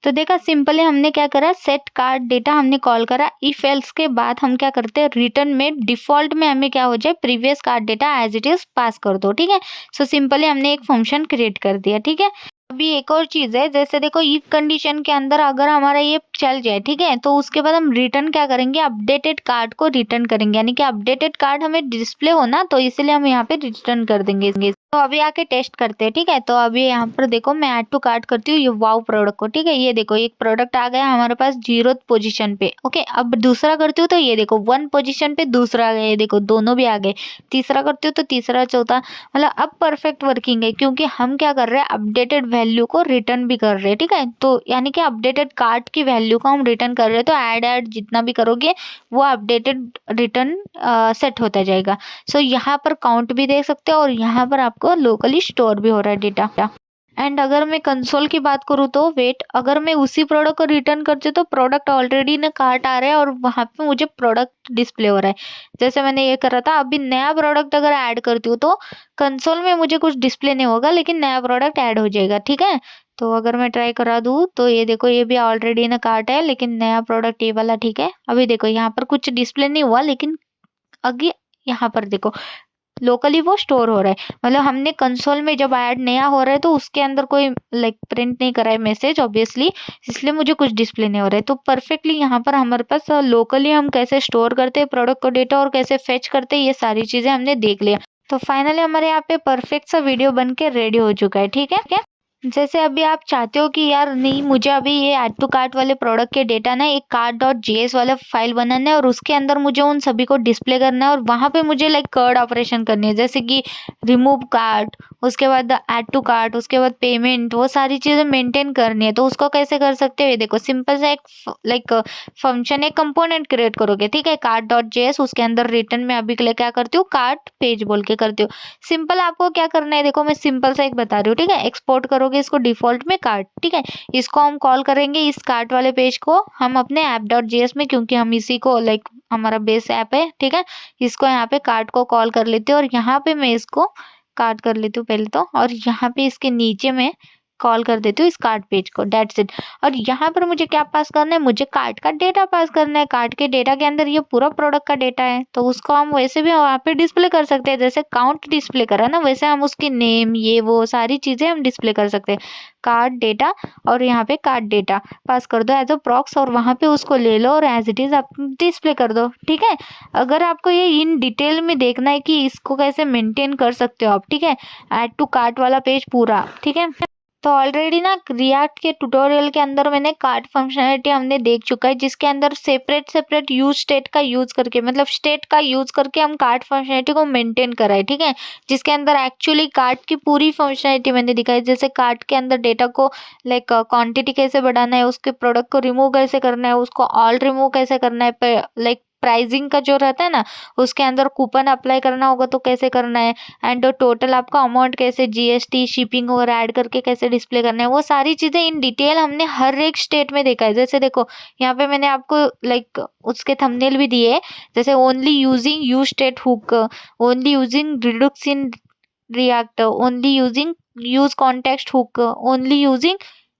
तो देखा सिंपली हमने क्या करा, सेट कार्ड डेटा हमने कॉल करा, इफ एल्स के बाद हम क्या करते हैं, रिटर्न में डिफॉल्ट में हमें क्या हो जाए, previous card data as it is pass कर दो, ठीक है। सो सिंपली हमने एक फंक्शन क्रिएट कर दिया, ठीक है। अभी एक और चीज है, जैसे देखो इफ कंडीशन के अंदर अगर हमारा ये चल जाए, ठीक है, तो उसके बाद हम रिटर्न क्या करेंगे, अपडेटेड कार्ड को रिटर्न करेंगे, यानी कि अपडेटेड कार्ड हमें डिस्प्ले होना, तो इसलिए हम यहाँ पे रिटर्न कर देंगे। तो अभी आके टेस्ट करते हैं, ठीक है। तो अभी यहाँ पर देखो मैं ऐड टू कार्ट करती हूँ ये वाव प्रोडक्ट को, ठीक है। ये देखो एक प्रोडक्ट आ गया हमारे पास 0th पोजीशन पे, ओके। अब दूसरा करती हूँ तो ये देखो 1 पोजीशन पे दूसरा आ गया, ये देखो दोनों भी आ गए। तीसरा करती हूँ तो तीसरा चौथा, मतलब अब परफेक्ट वर्किंग है, क्योंकि हम क्या कर रहे हैं, अपडेटेड वैल्यू को रिटर्न भी कर रहे हैं, ठीक है। तो यानी कि अपडेटेड कार्ड की वैल्यू को हम रिटर्न कर रहे हैं, तो ऐड जितना भी करोगे वो अपडेटेड रिटर्न सेट होता जाएगा। सो यहाँ पर काउंट भी देख सकते हो और यहाँ पर आपको लोकली स्टोर भी हो रहा है डेटा। एंड अगर मैं कंसोल की बात करूँ तो वेट, अगर मैं उसी प्रोडक्ट को रिटर्न करती हूँ तो प्रोडक्ट ऑलरेडी ना कार्ट आ रहा है और वहाँ पे मुझे प्रोडक्ट डिस्प्ले हो रहा है, जैसे मैंने ये करा था। अभी नया प्रोडक्ट अगर ऐड करती हूँ तो कंसोल में मुझे कुछ डिस्प्ले नहीं होगा, लेकिन नया प्रोडक्ट ऐड हो जाएगा, ठीक है। तो अगर मैं ट्राई करा दूँ तो ये देखो ये भी ऑलरेडी ना कार्ट है, लेकिन नया प्रोडक्ट ये वाला, ठीक है। अभी देखो यहाँ पर कुछ डिस्प्ले नहीं हुआ, लेकिन आगे यहाँ पर देखो लोकली वो स्टोर हो रहा है। मतलब हमने कंसोल में जब ऐड नया हो रहा है तो उसके अंदर कोई लाइक प्रिंट नहीं करा है मैसेज ऑब्वियसली, इसलिए मुझे कुछ डिस्प्ले नहीं हो रहा है। तो परफेक्टली यहाँ पर हमारे पास लोकली हम कैसे स्टोर करते हैं प्रोडक्ट को डेटा और कैसे फेच करते हैं, ये सारी चीजें हमने देख लिया। तो फाइनली हमारे यहाँ पे परफेक्ट सा वीडियो बन के रेडी हो चुका है। ठीक है क्या? जैसे अभी आप चाहते हो कि यार नहीं, मुझे अभी ये ऐड टू कार्ट वाले प्रोडक्ट के डेटा ना एक cart.js वाला फाइल बनाना है और उसके अंदर मुझे उन सभी को डिस्प्ले करना है और वहां पे मुझे लाइक कर्ड ऑपरेशन करनी है, जैसे कि रिमूव कार्ट, उसके बाद ऐड टू कार्ट, उसके बाद पेमेंट, वो सारी चीजें मेंटेन करनी है। तो उसको कैसे कर सकते हो, ये देखो सिंपल सा एक लाइक फंक्शन, एक कंपोनेंट क्रिएट करोगे। ठीक है, cart.js, उसके अंदर रिटर्न में अभी के लिए क्या करती हूँ, कार्ट पेज बोल के करती हूँ। सिंपल आपको क्या करना है, देखो मैं सिंपल सा एक बता रही हूँ। ठीक है, एक्सपोर्ट करोगे इसको डिफॉल्ट में कार्ट। ठीक है, इसको हम कॉल करेंगे, इस कार्ट वाले पेज को हम अपने app.js में, क्योंकि हम इसी को लाइक हमारा बेस ऐप है। ठीक है, इसको यहाँ पे कार्ट को कॉल कर लेते हैं और यहाँ पे मैं इसको कार्ट कर लेती हूँ पहले तो, और यहाँ पे इसके नीचे में कॉल कर देती हूँ इस कार्ट पेज को, डेट्स इट। और यहाँ पर मुझे क्या पास करना है, मुझे कार्ट का डेटा पास करना है। कार्ट के डेटा के अंदर ये पूरा प्रोडक्ट का डेटा है, तो उसको हम वैसे भी वहाँ पे डिस्प्ले कर सकते हैं, जैसे काउंट डिस्प्ले करा ना, वैसे हम उसकी नेम ये वो सारी चीजें हम डिस्प्ले कर सकते हैं। कार्ट डेटा और यहाँ पे कार्ट डेटा पास कर दो एज अ प्रॉक्स और वहाँ पे उसको ले लो और एज इट इज आप डिस्प्ले कर दो। ठीक है, अगर आपको ये इन डिटेल में देखना है कि इसको कैसे मेंटेन कर सकते हो आप, ठीक है, ऐड टू कार्ट वाला पेज पूरा। ठीक है, तो ऑलरेडी ना रिएक्ट के ट्यूटोरियल के अंदर मैंने कार्ट फंक्शनैलिटी हमने देख चुका है, जिसके अंदर सेपरेट सेपरेट यूज स्टेट का यूज करके, मतलब स्टेट का यूज करके हम कार्ट फंक्शनैलिटी को मेंटेन करा है। ठीक है, जिसके अंदर एक्चुअली कार्ट की पूरी फंक्शनैलिटी मैंने दिखाई, जैसे कार्ट के अंदर डेटा को लाइक क्वांटिटी कैसे बढ़ाना है, उसके प्रोडक्ट को रिमूव कैसे करना है, उसको ऑल रिमूव कैसे करना है, लाइक प्राइसिंग का जो रहता है ना, उसके अंदर कूपन अप्लाई करना होगा तो कैसे करना है, एंड टोटल आपका अमाउंट कैसे जीएसटी शिपिंग और ऐड करके कैसे डिस्प्ले करना है, वो सारी चीज़ें इन डिटेल हमने हर एक स्टेट में देखा है। जैसे देखो यहाँ पे मैंने आपको लाइक उसके थंबनेल भी दिए हैं, जैसे only using use state hook, only using Redux in React, only using use context hook, only using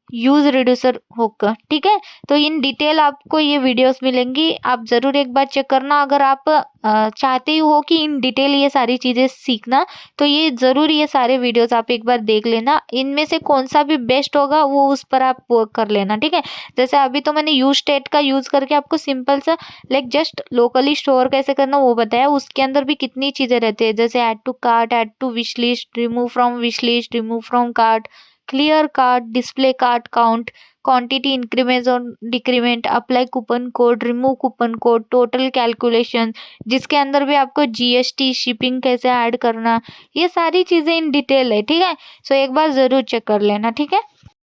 use reducer hook. ठीक है, तो इन डिटेल आपको ये वीडियोस मिलेंगी, आप जरूर एक बार चेक करना। अगर आप चाहते हो कि इन डिटेल ये सारी चीजें सीखना, तो ये जरूर ये सारे वीडियोस आप एक बार देख लेना, इनमें से कौन सा भी बेस्ट होगा वो उस पर आप वर्क कर लेना। ठीक है, जैसे अभी तो मैंने यूज स्टेट का यूज करके आपको सिंपल सा लाइक जस्ट लोकली स्टोर कैसे करना वो बताया। उसके अंदर भी कितनी चीजें रहती है, जैसे add to cart, add to wish list, remove from wish list, remove from cart, clear cart, display cart count, quantity increment और decrement, apply coupon code, remove coupon code, total calculation, जिसके अंदर भी आपको जीएसटी शिपिंग कैसे add करना, ये सारी चीजें इन डिटेल है। ठीक है, सो एक बार जरूर चेक कर लेना। ठीक है,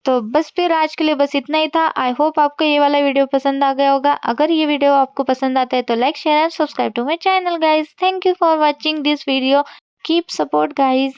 तो बस फिर आज के लिए बस इतना ही था। आई होप आपको ये वाला वीडियो पसंद आ गया होगा। अगर ये वीडियो आपको पसंद आता है तो like share and subscribe to my channel guys. Thank you for watching this video, keep support guys.